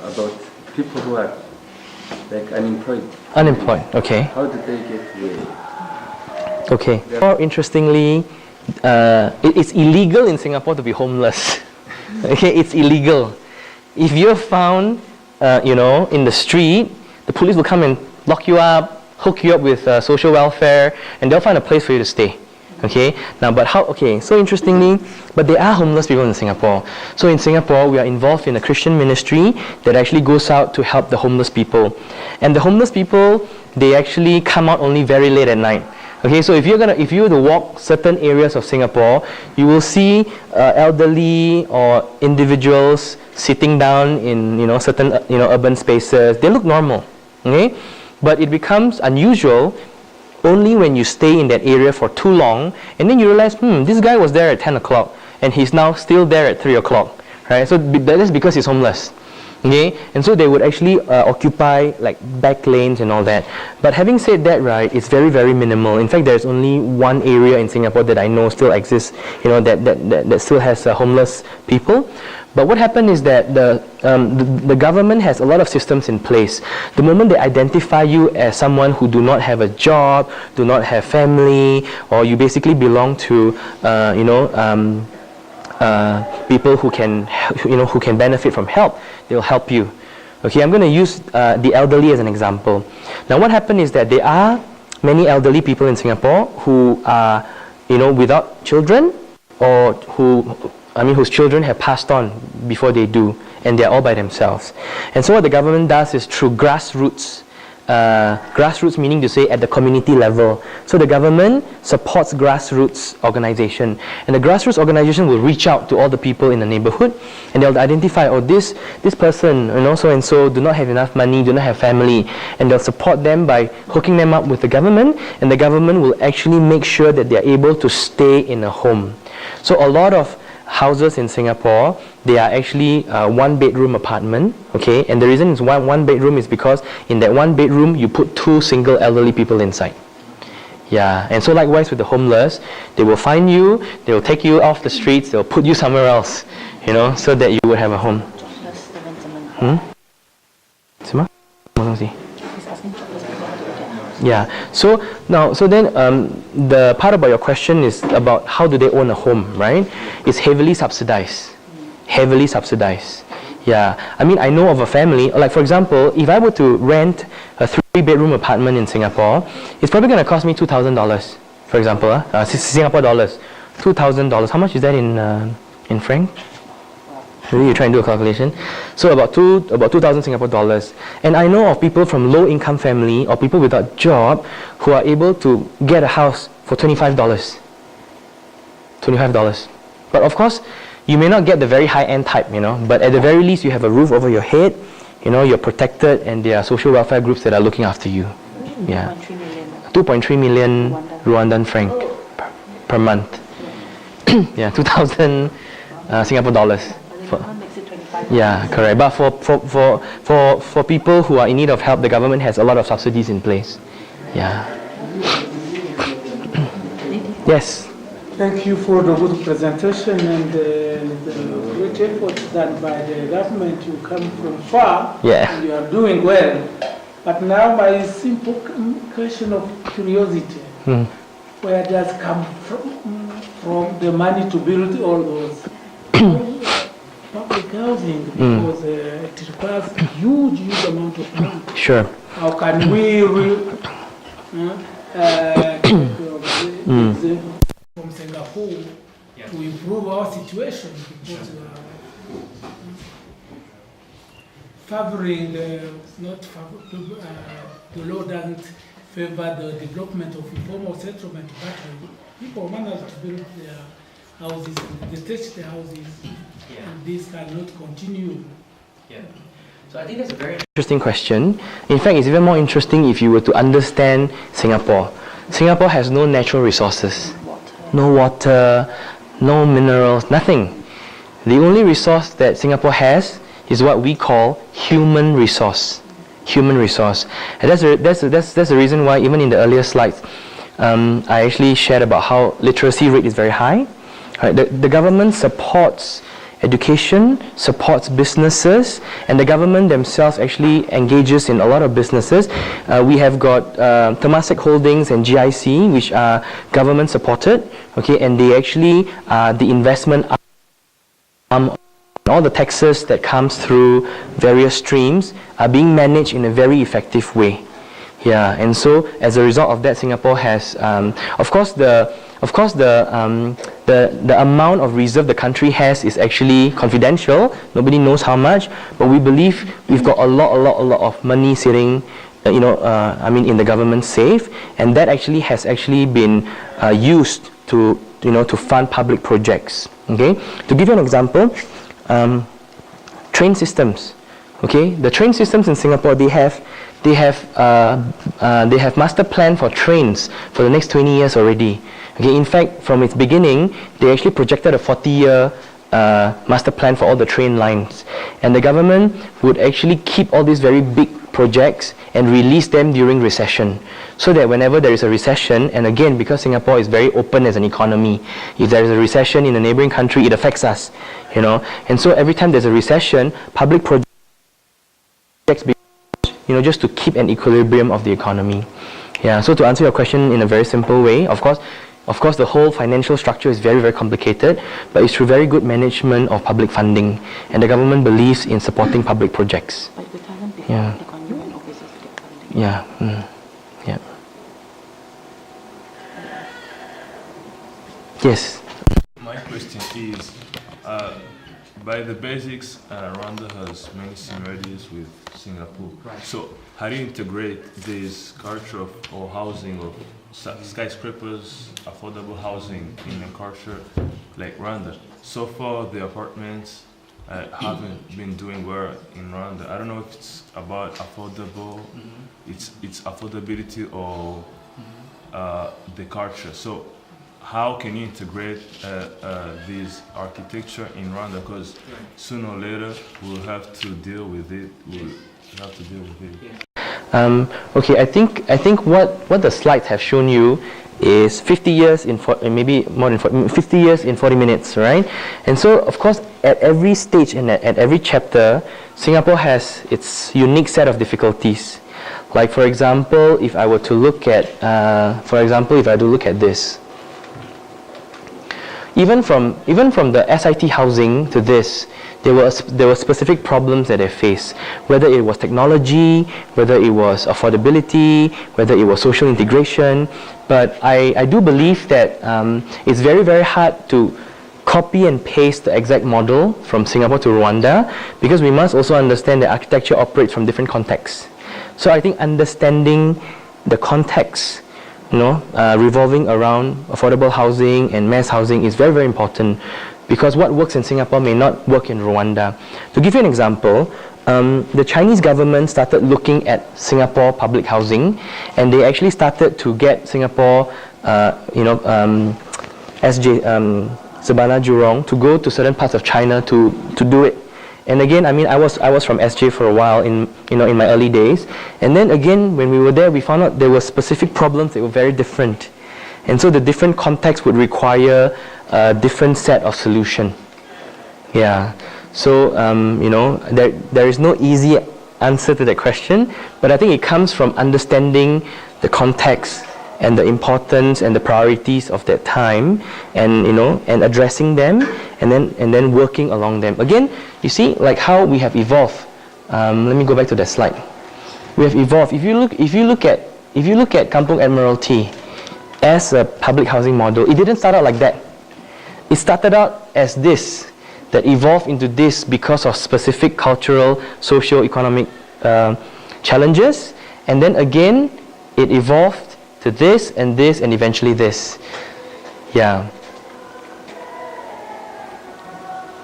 Speaker 1: about people who are like unemployed.
Speaker 2: Unemployed, okay.
Speaker 1: How do they get away?
Speaker 2: Okay. More interestingly, it's illegal in Singapore to be homeless. Okay, it's illegal. If you're found, in the street, the police will come and lock you up, hook you up with social welfare, and they'll find a place for you to stay. Okay. Now, so interestingly, but there are homeless people in Singapore. So in Singapore, we are involved in a Christian ministry that actually goes out to help the homeless people. And the homeless people, they actually come out only very late at night. Okay, so if you were to walk certain areas of Singapore, you will see elderly or individuals sitting down in certain urban spaces. They look normal, okay, but it becomes unusual only when you stay in that area for too long, and then you realize, this guy was there at 10 o'clock, and he's now still there at 3 o'clock, right? So that is because he's homeless. Okay, and so they would actually occupy like back lanes and all that. But having said that, right, it's very, very minimal. In fact, there's only one area in Singapore that I know still exists, that still has homeless people. But what happened is that the government has a lot of systems in place. The moment they identify you as someone who do not have a job, do not have family, or you basically belong to, people who can benefit from help, they'll help you. Okay, I'm going to use the elderly as an example. Now, what happened is that there are many elderly people in Singapore who are, without children, or whose children have passed on before they do, and they're all by themselves. And so what the government does is through grassroots meaning to say at the community level. So the government supports grassroots organization, and the grassroots organization will reach out to all the people in the neighborhood, and they'll identify, this person, so and so do not have enough money, do not have family, and they'll support them by hooking them up with the government, and the government will actually make sure that they're able to stay in a home. So a lot of houses in Singapore, they are actually one-bedroom apartment, okay? And the reason it's one bedroom is because in that one bedroom, you put 2 single elderly people inside. Yeah, and so likewise with the homeless, they will find you, they will take you off the streets, they'll put you somewhere else, so that you would have a home. Yeah, so then the part about your question is about how do they own a home, right? It's heavily subsidized. Yeah, I know of a family, like for example, if I were to rent a 3-bedroom apartment in Singapore, it's probably going to cost me $2,000, for example, Singapore dollars, $2,000. How much is that in franc? Maybe you try and do a calculation. So about 2,000 Singapore dollars. And I know of people from low income family or people without job who are able to get a house for $25. But of course, you may not get the very high end type, but at the very least you have a roof over your head, you're protected, and there are social welfare groups that are looking after you. Yeah. 2.3 million Rwandan franc per month. Yeah, 2,000 Singapore dollars. Yeah, correct. But for people who are in need of help, the government has a lot of subsidies in place. Yeah. Yes.
Speaker 3: Thank you for the good presentation and the great efforts done by the government. You come from far, and you are doing well. But now my simple question of curiosity. where does come from the money to build all those public housing? Because it requires a huge amount of money.
Speaker 2: Sure.
Speaker 3: How can we example from Singapore to improve our situation? Because favoring, the law doesn't favor the development of informal settlement, but people manage to build their houses and detach their houses, and this cannot continue.
Speaker 2: Yeah. So I think that's a very interesting question. In fact, it's even more interesting if you were to understand Singapore. Singapore has no natural resources, no water, no minerals, nothing. The only resource that Singapore has is what we call human resource. Human resource. And that's the reason why even in the earlier slides, I actually shared about how literacy rate is very high. Right? The government supports education, supports businesses, and the government themselves actually engages in a lot of businesses. We have got Temasek Holdings and GIC, which are government supported, okay, and they actually the investment all the taxes that comes through various streams are being managed in a very effective way. Yeah, and so as a result of that, Singapore has, of course, the amount of reserve the country has is actually confidential. Nobody knows how much, but we believe we've got a lot of money sitting, in the government safe, and that actually has been used to fund public projects. Okay, to give you an example. Train systems. Okay, the train systems in Singapore, they have master plan for trains for the next 20 years already. Okay, in fact, from its beginning, they actually projected a 40-year master plan for all the train lines, and the government would actually keep all these very big projects and release them during recession, so that whenever there is a recession, and again, because Singapore is very open as an economy, if there is a recession in a neighboring country, it affects us, and so every time there's a recession, public projects, just to keep an equilibrium of the economy. Yeah. So to answer your question in a very simple way, of course, the whole financial structure is very, very complicated, but it's through very good management of public funding, and the government believes in supporting public projects.
Speaker 4: But the talent before
Speaker 2: Yeah.
Speaker 4: the government officers get funding.
Speaker 2: Yeah. Yeah. Yes.
Speaker 5: My question is, by the basics, Rwanda has many similarities with Singapore.
Speaker 2: Right.
Speaker 5: So how do you integrate this culture or housing of skyscrapers, affordable housing in a culture like Rwanda? So far, the apartments haven't been doing well in Rwanda. I don't know if it's about affordable, it's affordability or the culture. So how can you integrate this architecture in Rwanda? Because sooner or later we'll have to deal with it.
Speaker 2: Okay, I think what the slides have shown you is 50 years in maybe more than 50 years in 40 minutes, right? And so, of course, at every stage and at every chapter, Singapore has its unique set of difficulties. Like, for example, if I were to look at, this. Even from the SIT housing to this, there were specific problems that they faced, whether it was technology, whether it was affordability, whether it was social integration. But I do believe that it's very, very hard to copy and paste the exact model from Singapore to Rwanda, because we must also understand that architecture operates from different contexts. So I think understanding the context, revolving around affordable housing and mass housing is very, very important, because what works in Singapore may not work in Rwanda. To give you an example, the Chinese government started looking at Singapore public housing, and they actually started to get Singapore, Sabana Jurong, to go to certain parts of China to do it. And again, I was from SJ for a while in my early days, and then again when we were there, we found out there were specific problems that were very different, and so the different contexts would require a different set of solution. Yeah. So there is no easy answer to that question, but I think it comes from understanding the context and the importance and the priorities of that time, and and addressing them, and then working along them. Again, you see like how we have evolved. Let me go back to that slide. We have evolved. If you look at Kampung Admiralty as a public housing model, it didn't start out like that. It started out as this, that evolved into this because of specific cultural, socio-economic challenges, and then again it evolved to this, and eventually this. Yeah.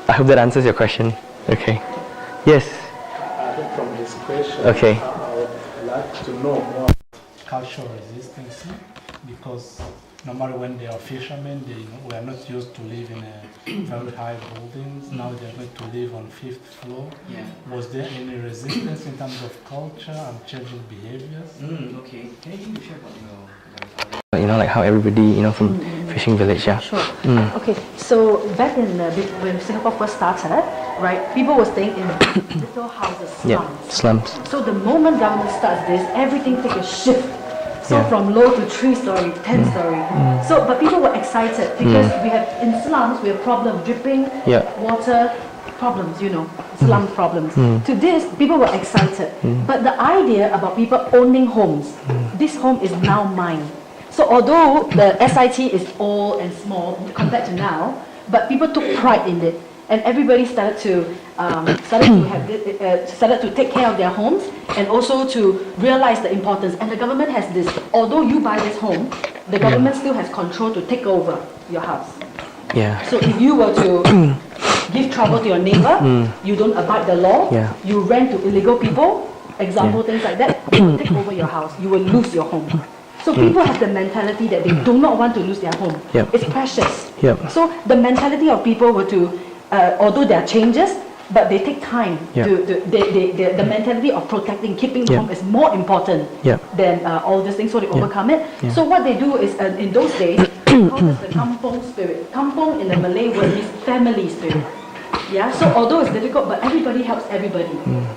Speaker 2: I hope that answers your question. Okay. Yes.
Speaker 6: I think from this question,
Speaker 2: Okay.
Speaker 6: I would like to know more cultural resistance, because normally when they are fishermen, we are not used to live in very high buildings. Now they are going to live on 5th floor.
Speaker 2: Yeah.
Speaker 6: Was there any resistance in terms of culture and changing behaviors?
Speaker 2: Okay. Can you share about your like how everybody, from fishing village, yeah.
Speaker 4: Sure. Okay, so back in when Singapore first started, right, people were staying in little houses, slums.
Speaker 2: Yeah, slums.
Speaker 4: So the moment government starts this, everything takes a shift. So
Speaker 2: Yeah.
Speaker 4: from low to 3-story, 10-story. So, but people were excited because we have in slums we have problem dripping,
Speaker 2: Yeah.
Speaker 4: water problems, slum problems. To this, people were excited. But the idea about people owning homes, this home is now mine. So although the SIT is old and small compared to now, but people took pride in it, and everybody started to started to take care of their homes, and also to realize the importance. And the government has this. Although you buy this home, the government still has control to take over your house.
Speaker 2: Yeah.
Speaker 4: So if you were to give trouble to your neighbor, you don't abide the law,
Speaker 2: Yeah.
Speaker 4: you rent to illegal people, example things like that, they will take over your house, you will lose your home. So people have the mentality that they do not want to lose their home.
Speaker 2: Yep.
Speaker 4: It's precious.
Speaker 2: Yep.
Speaker 4: So the mentality of people were to, although there are changes, but they take time.
Speaker 2: Yep.
Speaker 4: The mentality of protecting, keeping the
Speaker 2: Yep.
Speaker 4: home is more important
Speaker 2: Yep.
Speaker 4: than all these things, so they overcome it.
Speaker 2: Yeah.
Speaker 4: So what they do is, in those days, they call this the kampong spirit. Kampong in the Malay word means family spirit. Yeah, so although it's difficult, but everybody helps everybody.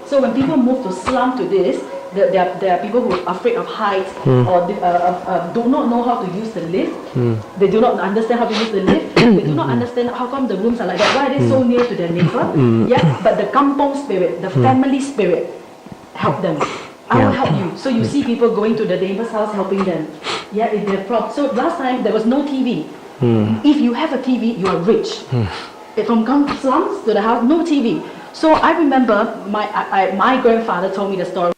Speaker 4: So when people move to slum to this, there are people who are afraid of heights or do not know how to use the lift. They do not understand how to use the lift. They do not understand how come the rooms are like that. Why are they so near to their neighbor? Yeah, but the kampong spirit, the family spirit, help them. I will help you. So you see people going to the neighbor's house helping them. Yeah, if they're So last time there was no TV. If you have a TV, you are rich. From slums to the house, no TV. So I remember my grandfather told me the story.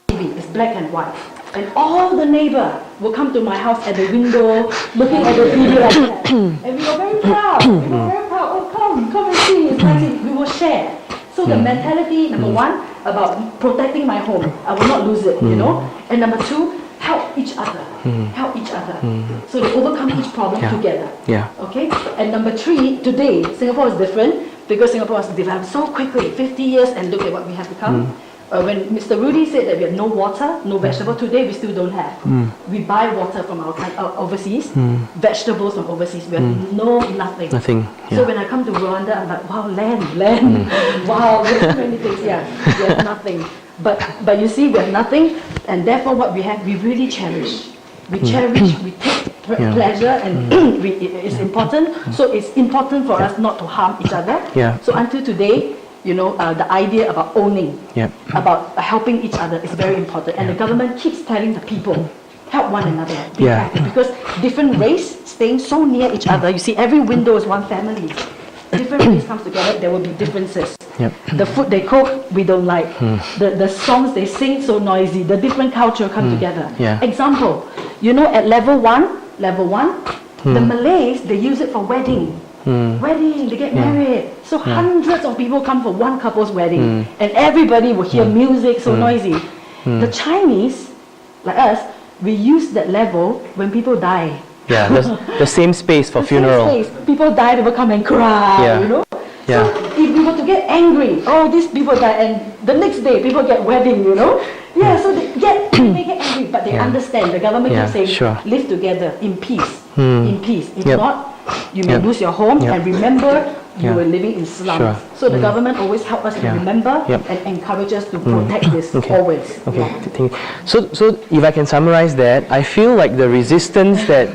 Speaker 4: TV is black and white, and all the neighbor will come to my house at the window, looking at the TV like that, and we were very proud. We were very proud. Oh, come and see, it's nice. We will share. So the mentality, number one, about protecting my home, I will not lose it, and number two, help each other. Help each other. So they overcome each problem together.
Speaker 2: Yeah.
Speaker 4: Okay? And number three, today, Singapore is different because Singapore has developed so quickly, 50 years, and look at what we have become. When Mr. Rudy said that we have no water, no vegetable, today we still don't have. We buy water from our overseas, vegetables from overseas, we have nothing.
Speaker 2: Nothing. Yeah.
Speaker 4: So when I come to Rwanda, I'm like, wow, land. Wow, we have so many things. Yeah, we have nothing. But you see, we have nothing, and therefore what we have, we really cherish. We cherish, we take pleasure, and it's important. So it's important for us not to harm each other.
Speaker 2: Yeah.
Speaker 4: So until today, the idea about owning, about helping each other is very important. And the government keeps telling the people, help one another. Be happy. Because different race staying so near each other, you see every window is one family. Different race comes together, there will be differences. The food they cook, we don't like. The songs they sing, so noisy. The different culture come together. Example, at level one, the Malays, they use it for wedding. Wedding, they get married. So hundreds of people come for one couple's wedding, and everybody will hear music, so noisy. The Chinese, like us, we use that level when people die.
Speaker 2: Yeah, the same space for
Speaker 4: The
Speaker 2: funeral.
Speaker 4: same space. People die, they will come and cry,
Speaker 2: Yeah.
Speaker 4: So if we were to get angry, these people die, and the next day people get wedding, Yeah, so they get angry, but they understand. The government keeps saying, live together in peace. In peace. If not, you may lose your home. And remember,
Speaker 2: Yeah.
Speaker 4: were living in slums.
Speaker 2: Sure.
Speaker 4: So the government always help us to
Speaker 2: Yeah.
Speaker 4: remember
Speaker 2: Yep.
Speaker 4: and encourage us to protect this
Speaker 2: Okay.
Speaker 4: always.
Speaker 2: Okay.
Speaker 4: Yeah.
Speaker 2: Thank you. So if I can summarize that, I feel like the resistance that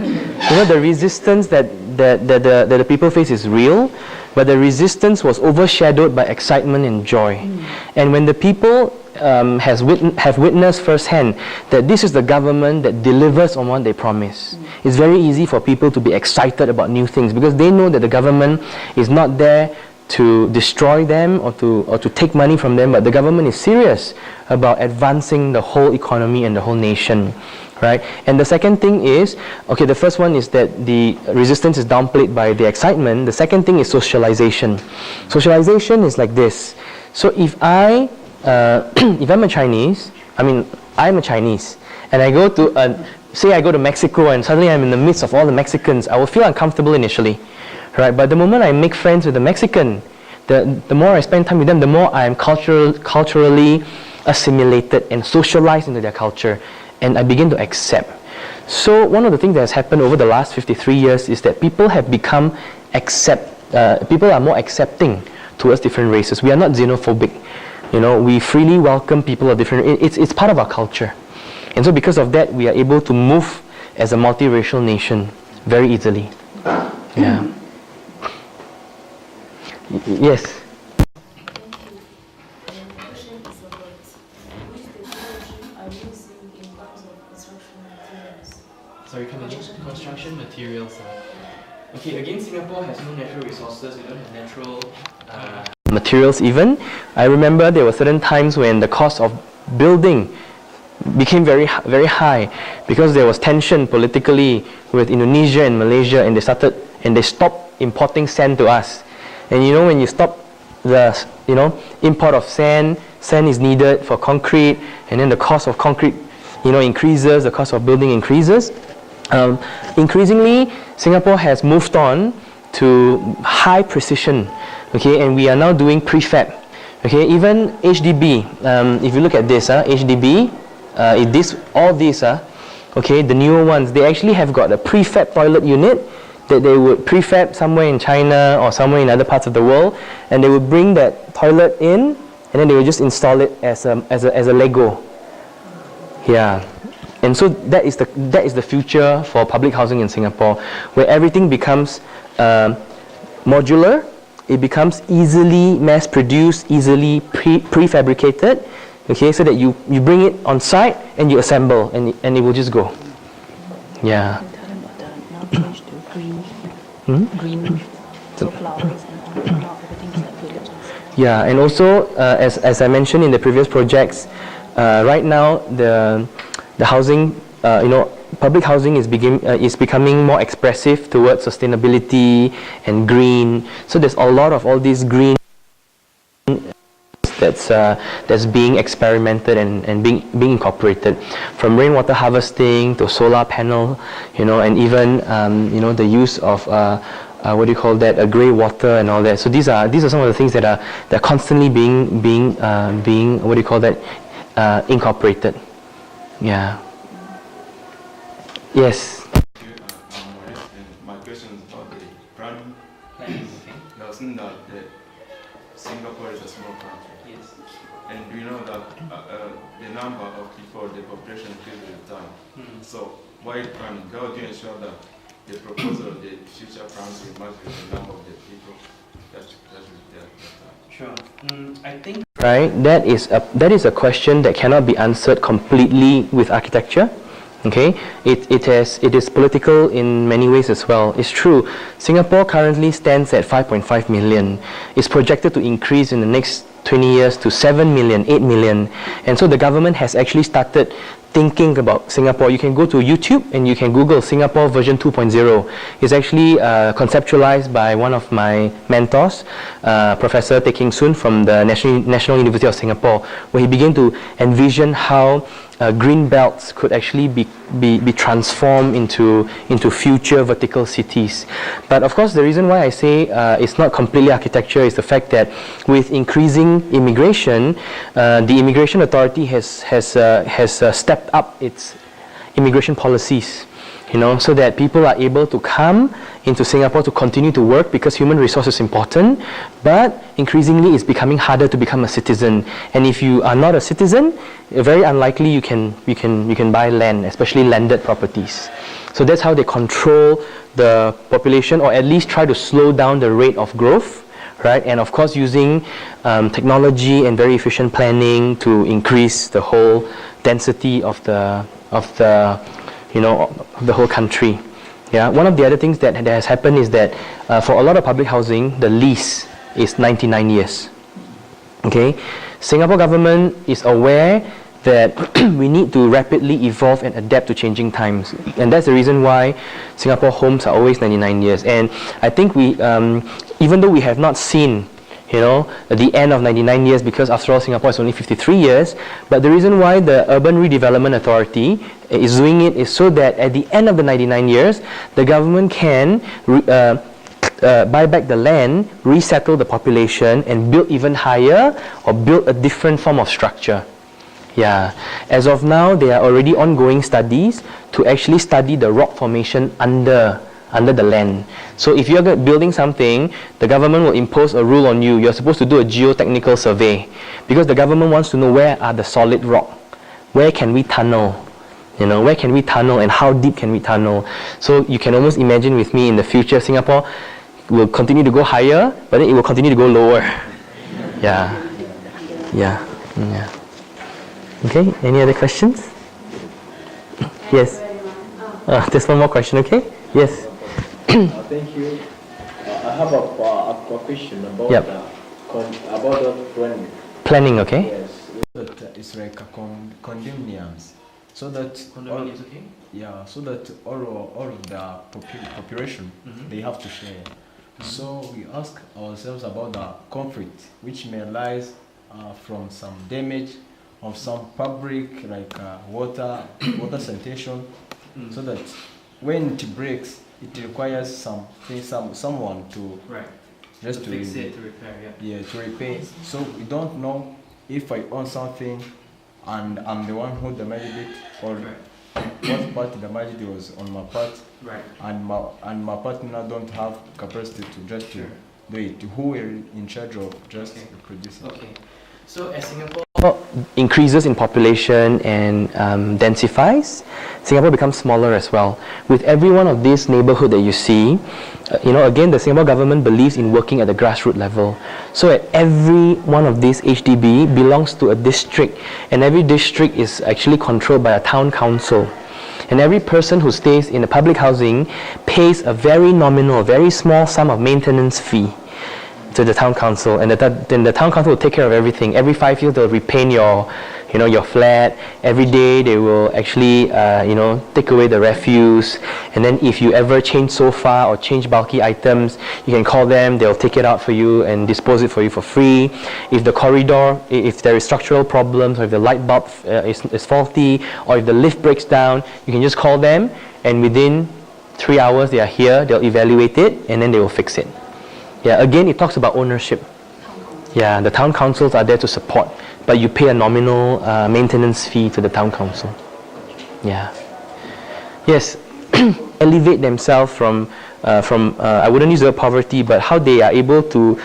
Speaker 2: the resistance that the people face is real, but the resistance was overshadowed by excitement and joy. And when the people have witnessed firsthand that this is the government that delivers on what they promise, it's very easy for people to be excited about new things because they know that the government is not there to destroy them or to take money from them, but the government is serious about advancing the whole economy and the whole nation. Right? And the second thing is, okay, the first one is that the resistance is downplayed by the excitement. The second thing is socialization. Socialization is like this. So if I'm a Chinese, I'm a Chinese, and I go to, say I go to Mexico and suddenly I'm in the midst of all the Mexicans, I will feel uncomfortable initially, right? But the moment I make friends with the Mexican, the more I spend time with them, the more I am culturally assimilated and socialized into their culture, and I begin to accept. So one of the things that has happened over the last 53 years is that people have become people are more accepting towards different races. We are not xenophobic. We freely welcome people of different. It's part of our culture, and so because of that, we are able to move as a multiracial nation very easily. Yeah. Yes. Sorry, come again? Construction materials. Okay, again, Singapore has no natural resources. We don't have natural materials even. I remember there were certain times when the cost of building became very high because there was tension politically with Indonesia and Malaysia, and they stopped importing sand to us. And when you stop the import of sand is needed for concrete, and then the cost of concrete increases, the cost of building increases. Increasingly, Singapore has moved on to high precision, okay, and we are now doing prefab. Okay, even HDB. If you look at this, HDB, okay, the newer ones, they actually have got a prefab toilet unit that they would prefab somewhere in China or somewhere in other parts of the world, and they would bring that toilet in, and then they would just install it as a Lego. Yeah. And so that is the future for public housing in Singapore, where everything becomes modular, it becomes easily mass-produced, easily prefabricated, okay, so that you bring it on site and you assemble, and it will just go. Yeah.
Speaker 4: Green, so flowers and all, everything is like village.
Speaker 2: Yeah, and also as I mentioned in the previous projects, right now the housing, public housing is becoming more expressive towards sustainability and green. So there's a lot of all these green that's being experimented and being incorporated, from rainwater harvesting to solar panel, and even the use of grey water and all that. So these are some of the things that are constantly being incorporated. Yeah. Yes.
Speaker 7: My question is about the planning. You have seen that Singapore is a small country.
Speaker 2: Yes.
Speaker 7: And we know that the number of people, the population increases with time. So why planning? How do you ensure that the proposal of the future plans will match with the number of the people that will be there?
Speaker 2: Sure. I think that is a question that cannot be answered completely with architecture. Okay, it is political in many ways as well. It's true. Singapore currently stands at 5.5 million. It's projected to increase in the next 20 years to 7 million, 8 million. And so the government has actually started thinking about Singapore. You can go to YouTube and you can Google Singapore version 2.0. It's actually conceptualized by one of my mentors, Professor Teh King Soon from the National University of Singapore, where he began to envision how green belts could actually be transformed into future vertical cities. But of course, the reason why I say it's not completely architecture is the fact that with increasing immigration, the Immigration Authority has stepped up its immigration policies. so that people are able to come into Singapore to continue to work, because human resource is important, but increasingly it's becoming harder to become a citizen. And if you are not a citizen, very unlikely you can buy land, especially landed properties. So that's how they control the population, or at least try to slow down the rate of growth, right? And of course using technology and very efficient planning to increase the whole density of the whole country. Yeah. One of the other things that has happened is that for a lot of public housing, the lease is 99 years. Okay. Singapore government is aware that we need to rapidly evolve and adapt to changing times, and that's the reason why Singapore homes are always 99 years. And I think we, even though we have not seen the end of 99 years, because after all Singapore is only 53 years, but the reason why the Urban Redevelopment Authority is doing it is so that at the end of the 99 years, the government can buy back the land, resettle the population, and build even higher, or build a different form of structure. Yeah. As of now, there are already ongoing studies to actually study the rock formation under the land. So if you're building something, the government will impose a rule on you. You're supposed to do a geotechnical survey, because the government wants to know where are the solid rock, where can we tunnel, where can we tunnel and how deep can we tunnel. So you can almost imagine with me, in the future Singapore will continue to go higher, but then it will continue to go lower. Yeah. Okay, any other questions? Yes. There's one more question, okay? Yes.
Speaker 8: Thank you. I have a question about about the planning.
Speaker 2: Planning, okay?
Speaker 8: Yes, it's like a condominiums, so that
Speaker 2: Condominiums, okay?
Speaker 8: Yeah, so that all of the population they have to share. So we ask ourselves about the conflict which may arise from some damage of some public, like water sanitation, so that when it breaks, it requires someone to just to
Speaker 2: fix it, to repair.
Speaker 8: Yeah, to repair. So we don't know if I own something and I'm the one who damaged it, or what part damaged it was on my part, and my partner don't have capacity to just to do it. Who are in charge of just producing?
Speaker 2: Okay. So as Singapore increases in population and densifies, Singapore becomes smaller as well. With every one of these neighborhood that you see, again, the Singapore government believes in working at the grassroots level. So at every one of these HDB belongs to a district, and every district is actually controlled by a town council. And every person who stays in the public housing pays a very nominal, very small sum of maintenance fee to the town council, and then the town council will take care of everything. Every 5 years they'll repaint your flat. Every day they will actually take away the refuse, and then if you ever change sofa or change bulky items, you can call them, they'll take it out for you and dispose it for you for free. If the corridor, if there is structural problems, or if the light bulb is faulty, or if the lift breaks down, you can just call them, and within 3 hours they are here, they'll evaluate it, and then they will fix it. Yeah, again, it talks about ownership. Yeah, the town councils are there to support, but you pay a nominal maintenance fee to the town council. Yeah. Yes, elevate themselves from I wouldn't use the word poverty, but how they are able to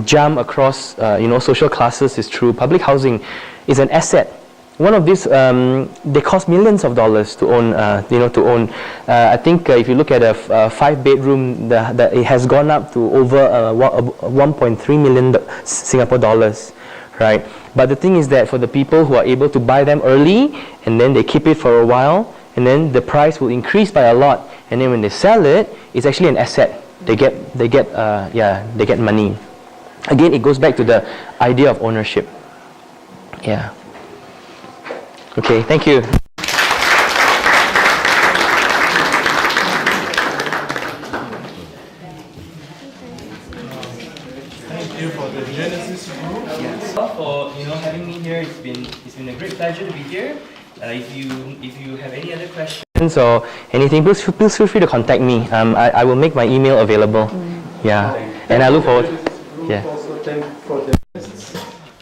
Speaker 2: jump across social classes is through public housing. Is an asset. One of these, they cost millions of dollars to own. I think if you look at a 5-bedroom, it has gone up to over 1.3 million Singapore dollars, right? But the thing is that for the people who are able to buy them early, and then they keep it for a while, and then the price will increase by a lot, and then when they sell it, it's actually an asset. They get money. Again, it goes back to the idea of ownership. Yeah. Okay, thank you.
Speaker 6: Thank you for the Genesis group.
Speaker 2: Yes. For having me here, it's been a great pleasure to be here. If you have any other questions or anything, please feel free to contact me. I will make my email available. Yeah, and I look forward. Yeah.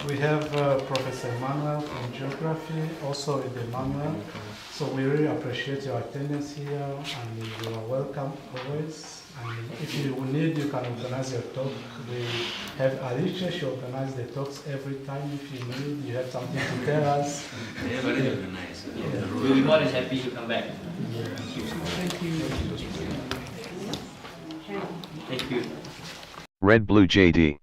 Speaker 6: We have Professor Emmanuel from Geography, also in the manual. So we really appreciate your attendance here, and you are welcome always. And if you need, you can organize your talk. We have Alicia, she organizes the talks every time. If you need, you have something to tell us.
Speaker 9: Yeah, very organized. We'll be more than happy to come back.
Speaker 3: Thank you.
Speaker 9: Thank you.
Speaker 10: Red Blue JD.